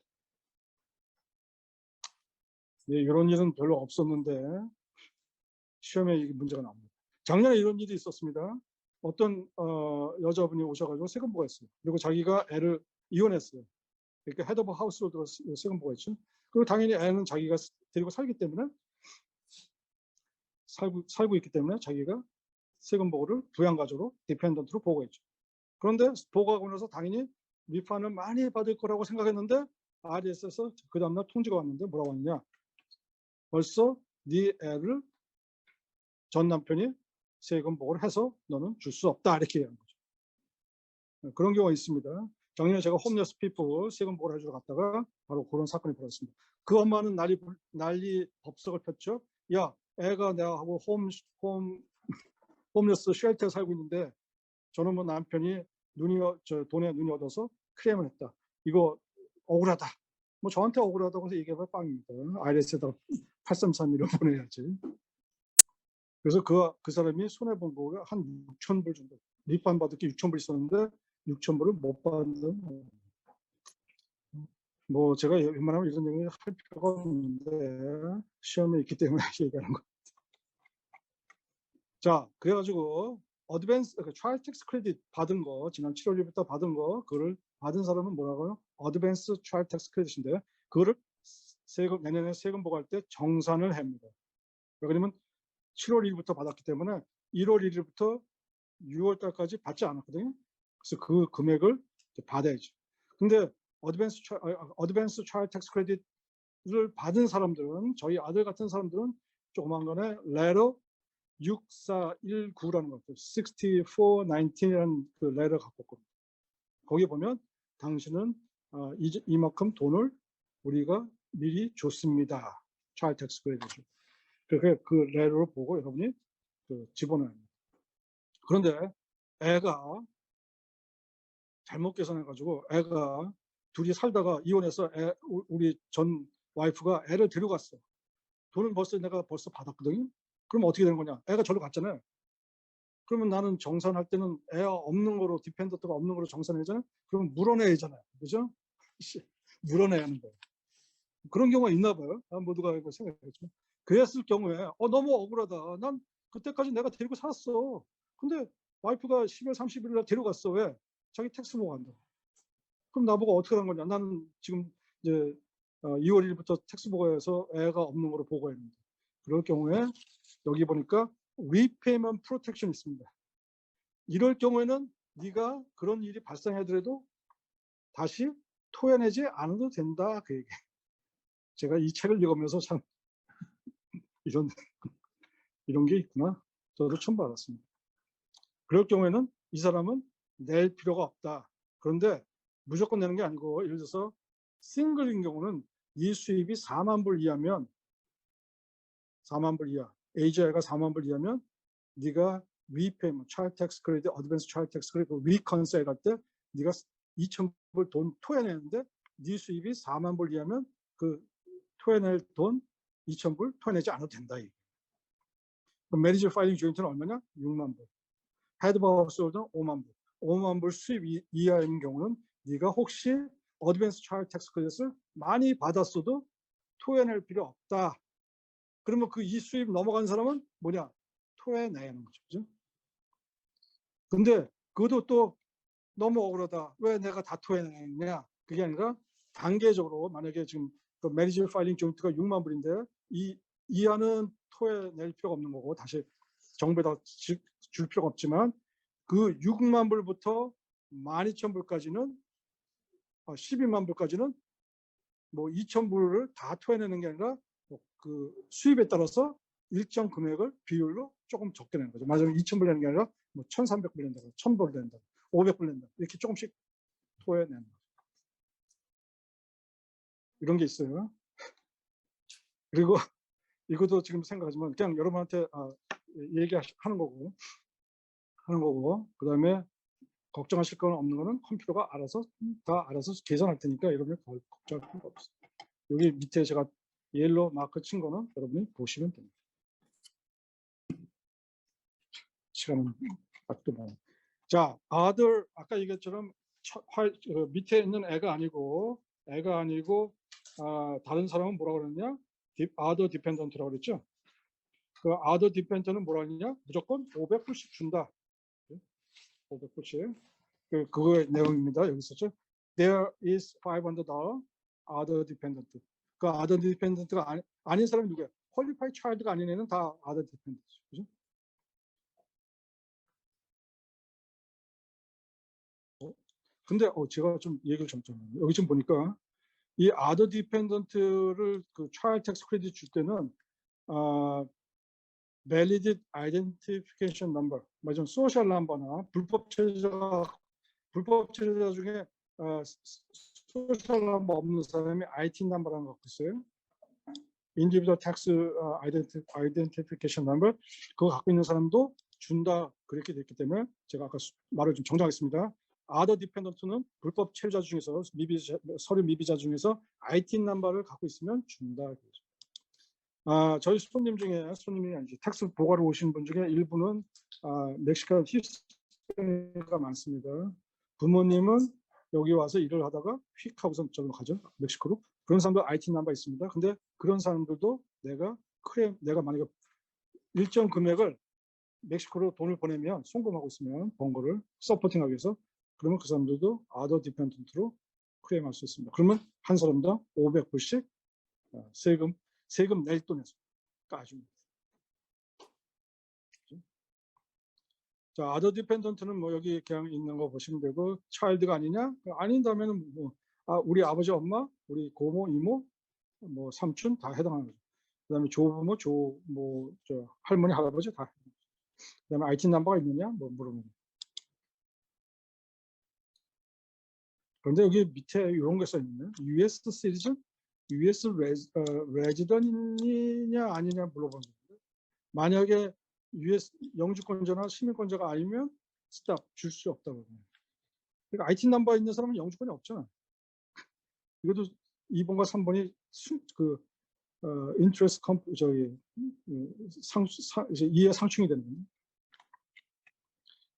네, 이런 일은 별로 없었는데 시험에 문제가 나옵니다. 작년에 이런 일이 있었습니다. 어떤 여자분이 오셔가지고 세금보가 했어요. 그리고 자기가 애를 이혼했어요. 그러니까 헤드 오브 하우스홀드로 세금보가 했죠. 그리고 당연히 애는 자기가 데리고 살기 때문에 살고 있기 때문에 자기가 세금보고를 부양가족으로 디펜던트로 보고했죠. 그런데 보고하고 나서 당연히 리판을 많이 받을 거라고 생각했는데 RS에서 그 다음날 통지가 왔는데 뭐라고 하느냐. 벌써 네 애를 전 남편이 세금 보고를 해서 너는 줄 수 없다 이렇게 얘기하는 거죠. 그런 경우가 있습니다. 작년에 제가 홈레스 피플 세금 보고를 해주러 갔다가 바로 그런 사건이 벌어졌습니다. 그 엄마는 난리 법석을 폈죠. 야, 애가 내하고 홈레스 쉘터에 살고 있는데 저는 뭐 남편이 돈에 눈이 얻어서 크레임을 했다. 이거 억울하다. 뭐 저한테 억울하다고 해서 얘기해봐 빵입니다. IRS에다 8331을 보내야지. 그래서 그 사람이 손해본 거가 한 6,000불 정도. 리판 받을 게 6,000불 있었는데 6,000불을 못 받는. 뭐 제가 웬만하면 이런 얘기 할 필요가 없는데 시험에 있기 때문에 얘기하는 거. 자, 그래가지고 어드밴스 트라이얼 텍스 크레딧 받은 거 지난 7월 1일부터 받은 거 그거를 받은 사람은 뭐라고요? 어드밴스 트라이얼 텍스 크레딧인데 그거를 내년에 세금 보고할 때 정산을 합니다. 왜냐면 7월 1일부터 받았기 때문에 1월 1일부터 6월 달까지 받지 않았거든요. 그래서 그 금액을 받아야죠. 근데 어드밴스 트라이얼 텍스 크레딧을 받은 사람들은 저희 아들 같은 사람들은 조그만 거네 레터 6419라는 것도 6419이라는 그 레터 갖고 있거든요. 거기 보면 당신은 이만큼 돈을 우리가 미리 줬습니다. 트라이얼 텍스 크레딧을. 그렇게 그 레터를 보고 여러분이 집어넣어야 합니다. 그런데 애가 잘못 계산해가지고 애가 둘이 살다가 이혼해서 우리 전 와이프가 애를 데려갔어. 돈을 내가 벌써 받았거든요. 그럼 어떻게 되는 거냐? 애가 저로 갔잖아요. 그러면 나는 정산할 때는 애가 없는 거로 디펜던트가 없는 거로 정산하잖아요. 그러면 물어내야 하잖아요. 그죠? 물어내야 하는 거예요. 그런 경우가 있나 봐요. 모두가 이거 생각했지만. 그랬을 경우에 너무 억울하다. 난 그때까지 내가 데리고 살았어. 근데 와이프가 12월 30일 날 데려갔어. 왜? 자기 텍스 보고 간다. 그럼 나보고 어떻게 한 거냐? 나는 지금 이제 2월 1일부터 텍스 보고해서 애가 없는 거로 보고했는데 그럴 경우에 여기 보니까 repayment protection 있습니다. 이럴 경우에는 네가 그런 일이 발생하더라도 다시 토해내지 않아도 된다 그 얘기. 제가 이 책을 읽으면서 참 이런 게 있구나. 저도 처음 알았습니다. 그럴 경우에는 이 사람은 낼 필요가 없다. 그런데 무조건 내는 게 아니고 예를 들어서 싱글인 경우는 이 수입이 4만 불 이하면 4만 불 이하, A자가 4만 불 이하면 네가 repayment, child tax credit, advance child tax credit, reconcile 할 때 네가 2,000불 돈 토해내는데 네 수입이 4만 불 이하면 그 토해낼 돈 2,000불 토해내지 않아도 된다. 메리지 파일링 조인트는 얼마냐? 6만 불. 헤드 하우스홀더는 5만 불. 5만 불 수입 이하인 경우는 네가 혹시 어드밴스 차일드 텍스 크레딧을 많이 받았어도 토해낼 필요 없다. 그러면 그 이 수입 넘어간 사람은 뭐냐? 토해내야 하는 거죠. 그죠? 근데 그것도 또 너무 억울하다. 왜 내가 다 토해내냐? 그게 아니라 단계적으로 만약에 지금 그 메리지 파일링 조인트가 6만 불인데 이 이하는 토해낼 필요가 없는 거고 다시 정부에다 줄 필요가 없지만 그 6만 불부터 12,000불까지는 12만 불까지는 뭐 2,000불을 다 토해내는 게 아니라 그 수입에 따라서 일정 금액을 비율로 조금 적게 내는 거죠. 맞아요. 2,000불 내는 게 아니라 뭐 1,300불 낸다, 1,000불 낸다, 500불 낸다 이렇게 조금씩 토해내는 거죠. 이런 게 있어요. 그리고 이것도 지금 생각하지만 그냥 여러분한테 얘기하는 거고 그다음에 걱정하실 건 없는 거는 컴퓨터가 다 알아서 계산할 테니까 여러분이 걱정할 필요가 없어요. 여기 밑에 제가 옐로 마크 친 거는 여러분이 보시면 됩니다. 시간은 아직도 많아요. 자, other 아까 얘기했처럼 밑에 있는 애가 아니고 다른 사람은 뭐라고 그랬냐? other dependent라고 그랬죠? 그 other dependent은 뭐라 그랬냐? 무조건 500불씩 준다. 500불씩. 그거의 내용입니다. 여기 있었죠. There is $500 other dependent. 그 other dependent가 아닌 사람이 누구야? qualified child가 아닌 애는 다 other dependent. 그죠? 근데 제가 좀 얘기를 좀 여기 좀 보니까 이 other dependent를 그 child tax credit 줄 때는 valid identification number, 좀 소셜 넘버나 불법 체류자 중에 소셜 넘버 없는 사람이 IT 넘버라는 거 갖고 있어요. individual tax identification number, 그거 갖고 있는 사람도 준다, 그렇게 됐기 때문에 제가 아까 말을 좀 정정하겠습니다. other dependent는 불법 체류자 중에서 서류 미비자 중에서 IT 넘버를 갖고 있으면 준다. 저희 손님이 아니지 텍스 보고하러 오신 분 중에 일부는 멕시칸 히스패닉가 많습니다. 부모님은 여기 와서 일을 하다가 휙 하고서 저기로 가죠, 멕시코로. 그런 사람도 IT 넘버 있습니다. 근데 그런 사람들도 내가 만약에 일정 금액을 멕시코로 돈을 보내면, 송금하고 있으면 번 거를 서포팅하기 위해서, 그러면 그 사람들도 other dependent로 클레임할 수 있습니다. 그러면 한 사람당 500불씩 세금 낼 돈에서 까줍니다. 자, other dependent는 뭐 여기 그냥 있는 거 보시면 되고, child가 아니냐? 아닌다면 우리 아버지, 엄마, 우리 고모, 이모, 뭐 삼촌 다 해당하는 거죠. 그다음에 조부모, 할머니, 할아버지 다. 그다음에 IT 넘버가 있느냐? 뭐 물어보면. 그런데 여기 밑에 이런 게 써 있네요. US citizen, US resident이냐 아니냐 물어보는 거예요. 만약에 US 영주권자나 시민권자가 아니면 스탑, 줄 수 없다고. 그러니까 IT 넘버 있는 사람은 영주권이 없잖아. 이것도 2번과 3번이 interest 이해 상충이 되는 거예요.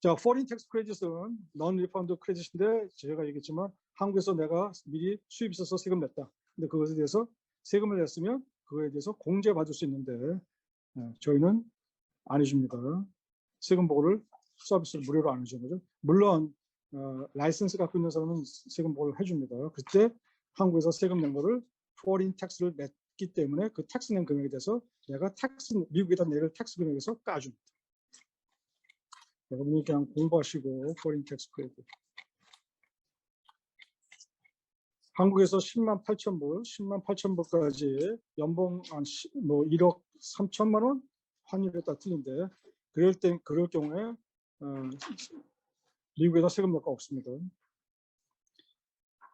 자, foreign tax credit은 non-refund credit인데, 제가 얘기했지만 한국에서 내가 미리 수입 있어서 세금 냈다. 근데 그것에 대해서 세금을 냈으면 그거에 대해서 공제받을 수 있는데, 저희는 안 해줍니다. 세금 보고를 서비스를 무료로 안 해주는 거죠. 물론 라이선스 갖고 있는 사람은 세금 보고를 해줍니다. 그때 한국에서 세금 낸 거를 foreign tax를 냈기 때문에 그 텍스 낸 금액에 대해서 내가 미국에다 내를 텍스 금액에서 까줍니다. 여러분이 그냥 공부하시고 foreign tax credit. 한국에서 10만 8천 불까지 연봉 한 1억 3천만 원, 환율에 따라 틀린데, 그럴 경우에 미국에다 세금 낼 거 없습니다.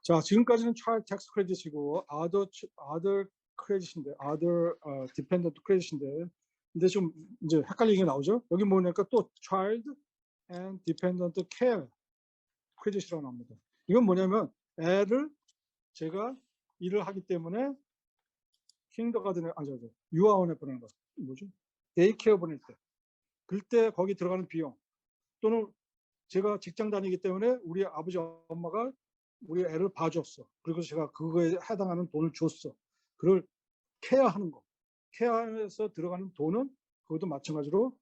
자, 지금까지는 child tax credit이고 other credit인데, other dependent credit인데, 근데 좀 이제 헷갈리는 게 나오죠. 여기 보니까 또 child and dependent care credit이라고 나옵니다. 이건 뭐냐면 애를 제가 일을 하기 때문에 킹더가든에 유아원에 보내는 거, 뭐죠? 데이케어 보낼 때, 그때 거기 들어가는 비용, 또는 제가 직장 다니기 때문에 우리 아버지 엄마가 우리 애를 봐줬어. 그리고 제가 그거에 해당하는 돈을 줬어. 그걸 케어하는 거, 케어에서 들어가는 돈은 그것도 마찬가지로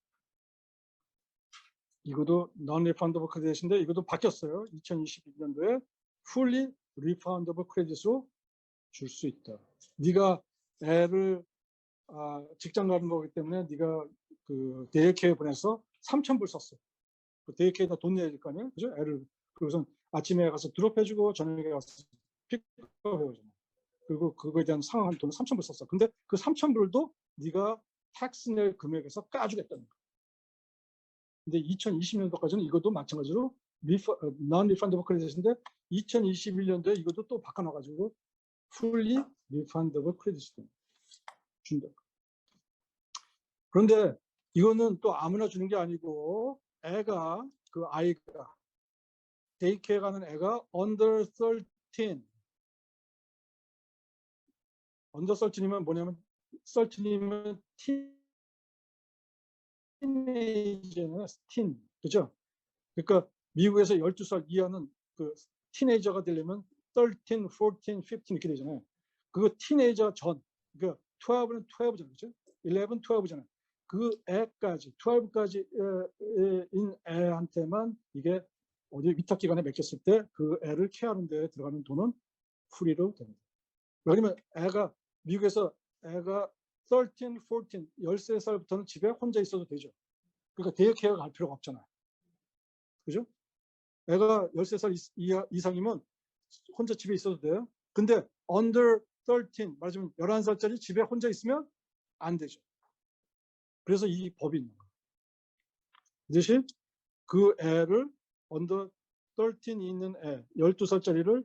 이것도 non-refundable credit인데, 이것도 바뀌었어요. 2021년도에 fully refundable credit으로 줄 수 있다. 네가 애를 직장 가는 거기 때문에 네가 그 데이케어 보내서 3,000불 썼어. 그 데이케어에다 돈 내야 될 거 아니에요, 그죠? 애를 그래서 아침에 가서 드롭해주고 저녁에 가서 픽업해오잖아. 그리고 그거에 대한 상환한 돈은 3,000불 썼어. 근데 그 3,000불도 네가 텍스 낼 금액에서 까주겠다는 거야. 근데 2020년도까지는 이것도 마찬가지로 non-refundable credit인데, 2021년도에 이것도 또 바꿔놔가지고 fully refundable credit을 준다. 그런데 이거는 또 아무나 주는 게 아니고, 아이가 데이케어 가는 애가 under 13. under 13이면 뭐냐면 13이면 티네이저는 틴, 그죠? 그러니까 미국에서 12살 이하는 그 티네이저가 되려면 13, 14, 15 이렇게 되잖아요. 그거 티네이저 전, 그러니까 12는 12잖아요, 그죠? 11, 12잖아요. 그 애까지, 12까지인 애한테만 이게 어디 위탁기관에 맡겼을 때 그 애를 케어하는 데 들어가는 돈은 프리로 됩니다. 왜냐면 미국에서 애가 13, 14, 13살부터는 집에 혼자 있어도 되죠. 그러니까 데이케어 갈 필요가 없잖아요. 그죠? 애가 13살 이상이면 혼자 집에 있어도 돼요. 근데 under 13, 말하자면 11살짜리 집에 혼자 있으면 안 되죠. 그래서 이 법이 있는 거예요. 대신 그 애를 언더 13이 있는 애 12살짜리를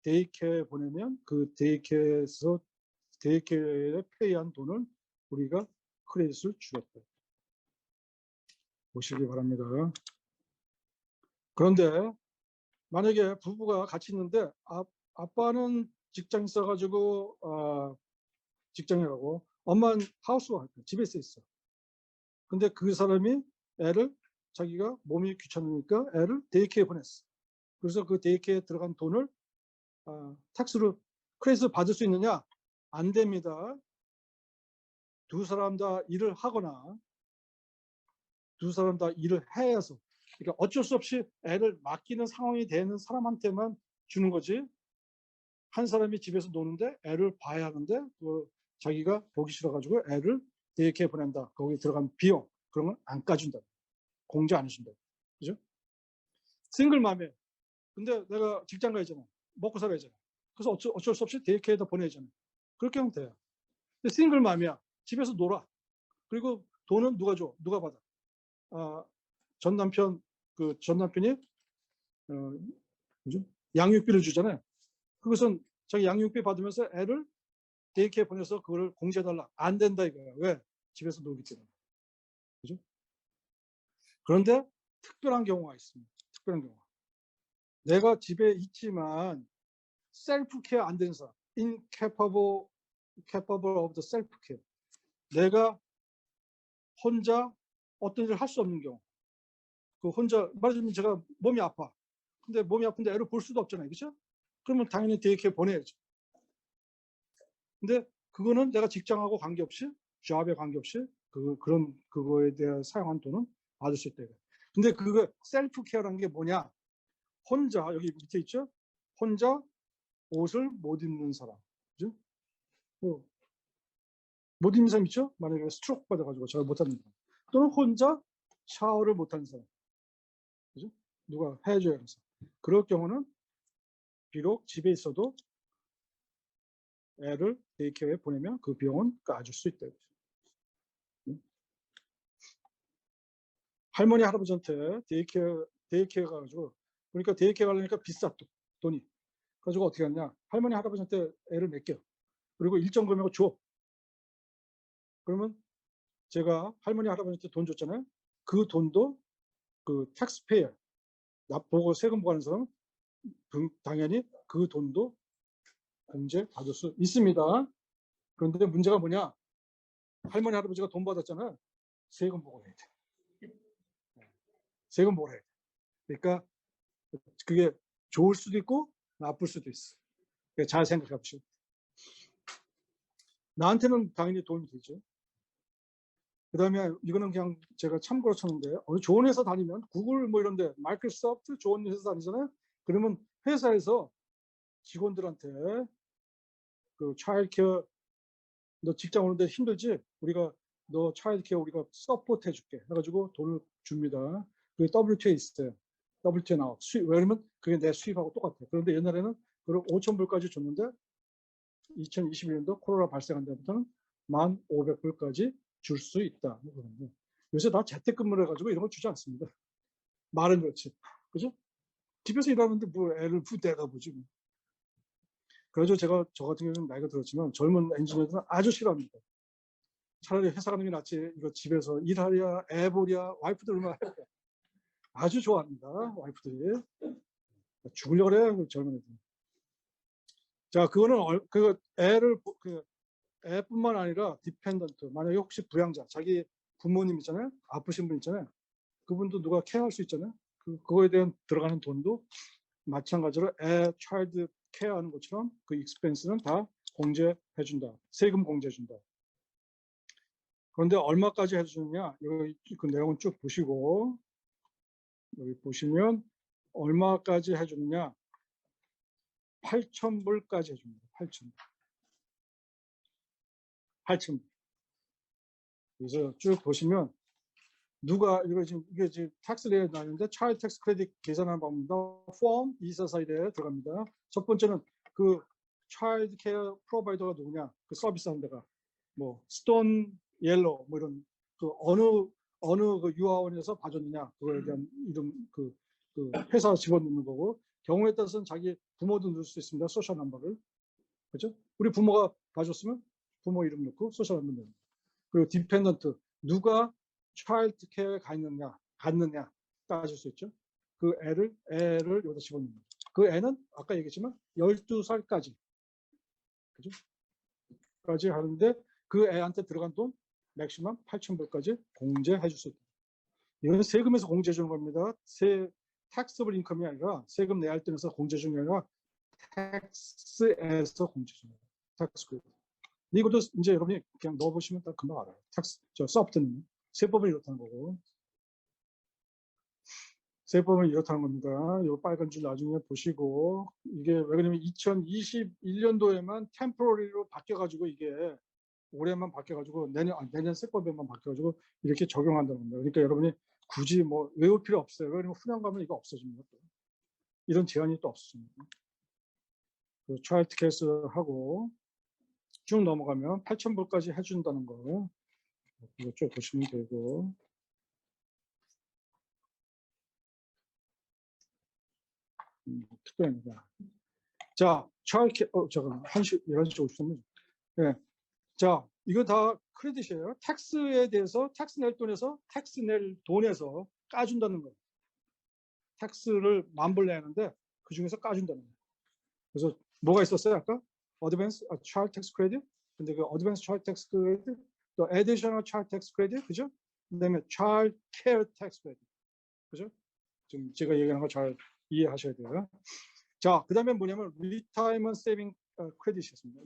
데이케어에 보내면 그 데이케어에서 데이케어에 페이한 돈을 우리가 크레딧을 주었다. 보시기 바랍니다. 그런데 만약에 부부가 같이 있는데 아빠는 직장 있어가지고 직장에 가고 엄마는 하우스와이프 집에 있어. 근데 그 사람이 애를 자기가 몸이 귀찮으니까 애를 데이케어에 보냈어. 그래서 그 데이케어에 들어간 돈을 텍스로 크레딧을 받을 수 있느냐? 안 됩니다. 두 사람 다 일을 하거나 두 사람 다 일을 해서 그러니까 어쩔 수 없이 애를 맡기는 상황이 되는 사람한테만 주는 거지. 한 사람이 집에서 노는데 애를 봐야 하는데 자기가 보기 싫어가지고 애를 데이케어에 보낸다. 거기 들어간 비용 그런 건 안 까준다. 공제 안 해준다. 그죠? 싱글맘에 근데 내가 직장 가야잖아. 먹고 살아야잖아. 그래서 어쩔 수 없이 데이케어에다 보내야잖아. 그렇게 하면 돼요. 근데 싱글맘이야. 집에서 놀아. 그리고 돈은 누가 줘? 누가 받아? 전 남편이 양육비를 주잖아요. 그것은 자기 양육비 받으면서 애를 데이케어에 보내서 그걸 공제해달라. 안 된다 이거야. 왜? 집에서 놀기 때문에. 그죠? 그런데 특별한 경우가 있습니다. 특별한 경우. 내가 집에 있지만 셀프 케어 안 되는 사람, incapable of the self care. 내가 혼자 어떤 일을 할 수 없는 경우. 그 혼자 말하자면 제가 몸이 아파. 근데 몸이 아픈데 애를 볼 수도 없잖아요. 그렇죠? 그러면 당연히 데이케어에 보내야죠. 근데 그거는 내가 직장하고 관계없이 잡에 관계없이 그거에 대해 사용한 돈은 받을 수 있다. 근데 그거 셀프 케어라는 게 뭐냐? 혼자 여기 밑에 있죠? 혼자 옷을 못 입는 사람. 그죠? 못 입는 사람 있죠? 만약에 스트로크 받아가지고 잘 못하는 사람. 또는 혼자 샤워를 못하는 사람. 그죠? 누가 해줘야 해서. 그럴 경우는 비록 집에 있어도 애를 데이케어에 보내면 그 비용은 까줄 수 있다. 할머니 할아버지한테 데이케어 가가지고 그러니까 데이케어 가려니까 비싸 또 돈이. 가지고 어떻게 하냐? 할머니 할아버지한테 애를 맡겨. 그리고 일정 금액을 줘. 그러면 제가 할머니 할아버지한테 돈 줬잖아요. 그 돈도 그 텍스페이어 보고 세금 부과하는 사람은 당연히 그 돈도 공제 받을 수 있습니다. 그런데 문제가 뭐냐? 할머니 할아버지가 돈 받았잖아요. 세금 보고 해야 돼. 세금 보고 해야 돼. 그러니까 그게 좋을 수도 있고 나쁠 수도 있어. 그러니까 잘 생각해 보시오. 나한테는 당연히 도움이 되죠. 그 다음에 이거는 그냥 제가 참고로 쳤는데 어느 좋은 회사 다니면 구글 뭐 이런데 마이크로소프트 좋은 회사 다니잖아요. 그러면 회사에서 직원들한테 그 차일드케어 너 직장 오는데 힘들지? 우리가 너 차일드케어 우리가 서포트 해줄게 해가지고 돈을 줍니다. 그게 WTO에 있어요. WTO 나와. 왜냐면 그게 내 수입하고 똑같아요. 그런데 옛날에는 그걸 5,000불까지 줬는데 2021년도 코로나 발생한 데부터는 1,500불까지 줄 수 있다. 요새 다 재택근무를 해가지고 이런 거 주지 않습니다. 말은 그렇지. 그죠? 집에서 일하는데 뭐 애를 내가 보지. 뭐. 그래서 제가 저 같은 경우는 나이가 들었지만 젊은 엔지니어들은 아주 싫어합니다. 차라리 회사 가는 게 낫지. 이거 집에서 일하랴, 애 보랴, 와이프들 얼마나 아주 좋아합니다. 와이프들이. 죽으려고 그래요. 젊은 애들. 자, 그거는 애뿐만 아니라 디펜던트. 만약에 혹시 부양자, 자기 부모님 있잖아요. 아프신 분 있잖아요. 그분도 누가 케어할 수 있잖아요. 그거에 대한 들어가는 돈도 마찬가지로 애 차일드 케어하는 것처럼 그 익스펜스는 다 공제해준다. 세금 공제해준다. 그런데 얼마까지 해주느냐? 여기 그 내용은 쭉 보시고 여기 보시면 얼마까지 해주느냐? 8,000불까지 해줍니다. 8,000불. 8,000불. 그래서 쭉 보시면 누가 이게 지금 텍스 레이에 나왔는데 차일드 텍스 크레딧 계산하는 방법입니다. 폼 244에 들어갑니다. 첫 번째는 그 차일드 케어 프로바이더가 누구냐? 그 서비스 하는 데가 뭐 스톤 옐로우 뭐 이런 그 어느 그 유아원에서 봐줬느냐 그거에 대한 이름 그 회사 집어넣는 거고 경우에 따라서는 자기 부모도 넣을 수 있습니다. 소셜 넘버를. 그죠? 우리 부모가 봐줬으면 부모 이름 넣고 소셜 넘버 넣는. 그리고 디펜던트 누가 차일드 케어에 갔느냐 따질 수 있죠. 그 애를 여기다 집어넣는 거죠. 그 애는 아까 얘기했지만 12살까지 그죠? 까지 하는데 그 애한테 들어간 돈 맥시멈 8,000불까지 공제해 줄 수 있다. 이건 세금에서 공제해 주는 겁니다. 텍스블 인컴이 아니라 세금 내야 할 때에서 공제 주는 게 아니라 텍스에서 공제 주는 거예요. 텍스 크레딧. 이것도 이제 여러분이 그냥 넣어보시면 딱 금방 알아요. 서브트는 세법은 이렇다는 거고. 세법은 이렇다는 겁니다. 이 빨간 줄 나중에 보시고 이게 왜 그러냐면 2021년도에만 템포러리로 바뀌어가지고 이게 올해만 바뀌어가지고 내년 세법에만 바뀌어가지고 이렇게 적용한다는 겁니다. 그러니까 여러분이 굳이 뭐 외울 필요 없어요. 왜냐면 훈련 가면 이거 없어집니다. 이런 제한이 또 없습니다. 차일드 케이스 하고 쭉 넘어가면 8,000불까지 해준다는 거 이거 쭉 보시면 되고. 특별합니다. 자, 잠깐 1시 11시 53분. 네. 자, 이거 다 크레딧이에요. 텍스에 대해서 텍스 낼 돈에서 까준다는 거예요. 텍스를 10,000불 내는데 그 중에서 까준다는 거예요. 그래서 뭐가 있었어요 아까? 어드밴스 차일드 텍스 크레딧. 근데 그 어드밴스 차일드 텍스 크레딧, 또 애디셔널 차일드 텍스 크레딧, 그죠? 그다음에 차일드 케어 텍스 크레딧, 그죠? 지금 제가 얘기하는 거 잘 이해하셔야 돼요. 자, 그다음에 뭐냐면 리타이먼트 세이빙 크레딧이었습니다.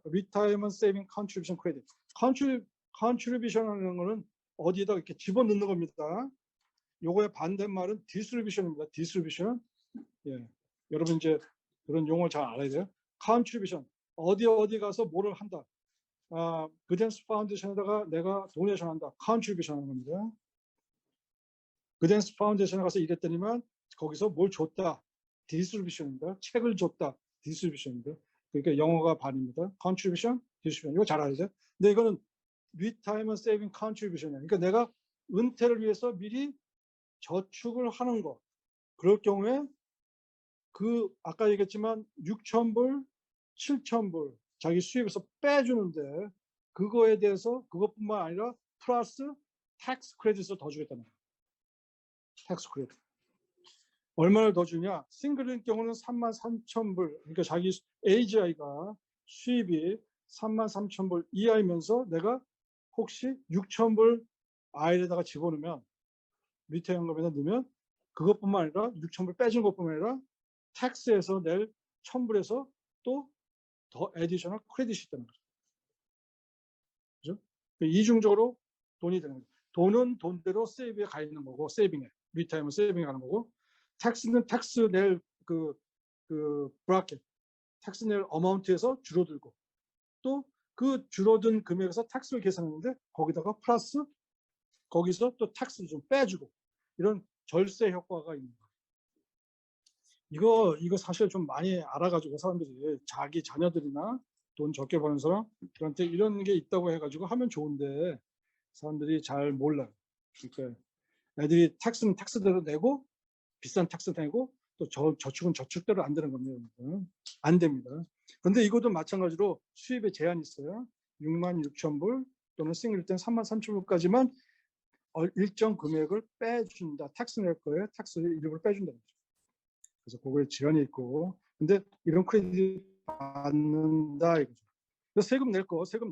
리타이먼트 세이빙 컨트리뷰션 크레딧. 컨트리뷰션이라는 거는 어디에다 이렇게 집어넣는 겁니다. 요거의 반대말은 디스트리뷰션입니다. 디스트리뷰션. 예. 여러분 이제 그런 용어 잘 알아야 돼요. 컨트리뷰션. 어디 가서 뭐를 한다. 그댄스 파운데이션에다가 내가 도네이션 한다. 컨트리뷰션 하는 겁니다. 그댄스 파운데이션에 가서 일했더니만 거기서 뭘 줬다. 디스트리뷰션입니다. 책을 줬다. 디스트리뷰션입니다. 그러니까 영어가 반입니다. contribution, distribution. 이거 잘 알죠? 근데 이거는 retirement saving contribution이에요. 그러니까 내가 은퇴를 위해서 미리 저축을 하는 거. 그럴 경우에 그 아까 얘기했지만 6,000불, 7,000불 자기 수입에서 빼주는데 그거에 대해서 그것뿐만 아니라 플러스 텍스 크레딧을 더 주겠다는 거예요. 텍스 크레딧. 얼마를 더 주냐? 싱글인 경우는 33,000불. 그러니까 자기 AGI가 수입이 33,000불 이하이면서 내가 혹시 6,000불 아이에다가 집어넣으면 밑에 연금에다 넣으면 그것뿐만 아니라 6,000불 빼준 것뿐만 아니라 텍스에서 낼 1,000불에서 또 더 애디셔널 크레딧이 있다는 거죠. 그죠? 이중적으로 돈이 되는 거죠. 돈은 돈대로 세이브에 가 있는 거고, 세이빙에, 리타이먼 세이빙에 가는 거고, 텍스는 텍스 낼 브라켓, 텍스 낼 어마운트에서 줄어들고, 또 그 줄어든 금액에서 텍스를 계산하는데 거기다가 플러스 거기서 또 텍스를 좀 빼주고 이런 절세 효과가 있는 거예요. 이거 사실 좀 많이 알아가지고 사람들이 자기 자녀들이나 돈 적게 버는 사람들한테 이런 게 있다고 해가지고 하면 좋은데 사람들이 잘 몰라요. 그러니까 애들이 텍스는 텍스대로 내고 비싼 텍스 내고 또 저축은 저축대로 안 되는 겁니다. 안 됩니다. 그런데 이것도 마찬가지로 수입에 제한이 있어요. 66,000불 또는 싱글 땐 33,000불까지만 일정 금액을 빼준다. 텍스 낼 거예요. 텍스를 일부러 빼준다는 거죠. 그래서 그거에 제한이 있고, 근데 이런 크레딧 받는다 이거죠. 그래서 세금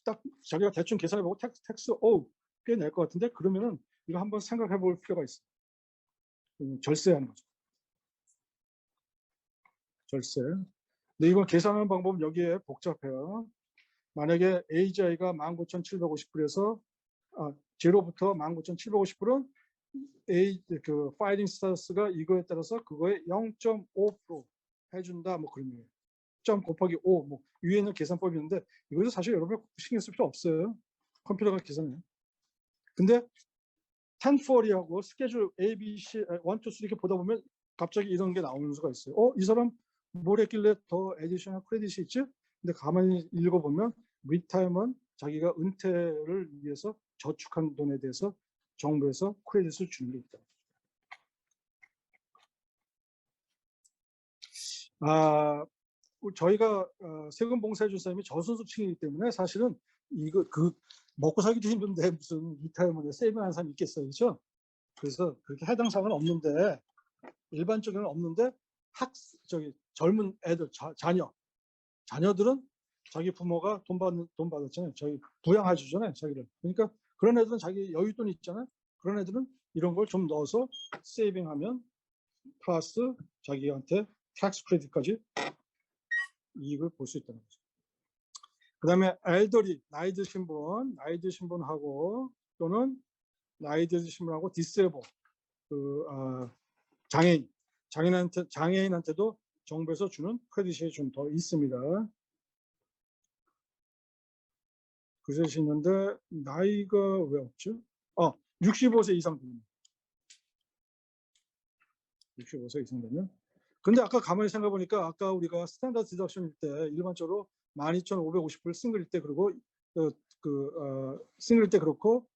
딱 자기가 대충 계산해보고 텍스 꽤 낼 것 같은데 그러면은 이거 한번 생각해볼 필요가 있어요. 절세하는 거죠. 절세. 근데 이거 계산하는 방법은 여기에 복잡해요. 만약에 AGI가 19,750불에서 제로부터 19,750불은 그 파이링 스타터스가 이거에 따라서 그거에 0.5% 해준다 뭐 그런 거예요. 0 곱하기 5 뭐 위에 있는 계산법이 있는데 이것도 사실 여러분 신경 쓸 필요 없어요. 컴퓨터가 계산해요. 근데 1040하고 스케줄 A, B, C, 1, 2, 3 이렇게 보다 보면 갑자기 이런 게 나오는 수가 있어요. 이 사람 뭘 했길래 더 에디셔널 크레딧이 있지? 근데 가만히 읽어보면 리타이먼트 자기가 은퇴를 위해서 저축한 돈에 대해서 정부에서 크레딧을 주는 게 있다. 저희가 세금 봉사해 준 사람이 저소득층이기 때문에 사실은 이거 먹고 살기도 힘든데 무슨 리타이어먼트에 세이브하는 사람이 있겠어요, 그렇죠? 그래서 그렇게 해당 사항은 없는데 일반적으로는 없는데 젊은 애들 자녀들은 자기 부모가 돈 받았잖아요. 저희 부양해 주잖아요, 자기를. 그러니까 그런 애들은 자기 여윳돈이 있잖아요. 그런 애들은 이런 걸 좀 넣어서 세이빙하면 플러스 자기한테 텍스 크레딧까지 이익을 볼 수 있다는 거죠. 그다음에 엘더리, 나이 드신 분하고 또는 나이 드신 분하고 디세이블, 장애인한테도 정부에서 주는 크레딧이 좀 더 있습니다. 그것이 있는데 나이가 왜 없죠? 65세 이상 되면. 65세 이상 되면. 근데 아까 가만히 생각해 보니까 아까 우리가 스탠다드 디덕션일 때 일반적으로 12,550불 싱글일 때 그리고 싱글일 때 그렇고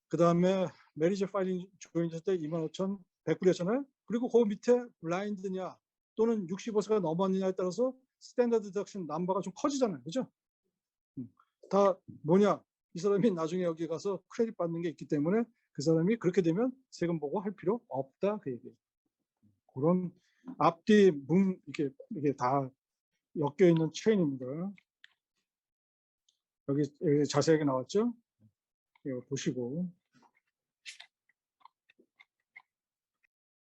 그다음에 메리지 파일링 조인트 때 25,100불이었잖아요. 그리고 그 밑에 블라인드냐 또는 65세가 넘었느냐에 따라서 스탠다드 디덕션 넘버가 좀 커지잖아요. 그죠? 다 뭐냐? 이 사람이 나중에 여기 가서 크레딧 받는 게 있기 때문에 그 사람이 그렇게 되면 세금 보고 할 필요 없다 그 얘기예요. 그런 앞뒤 이게 다 엮여 있는 체인입니다. 여기 자세하게 나왔죠? 이거 보시고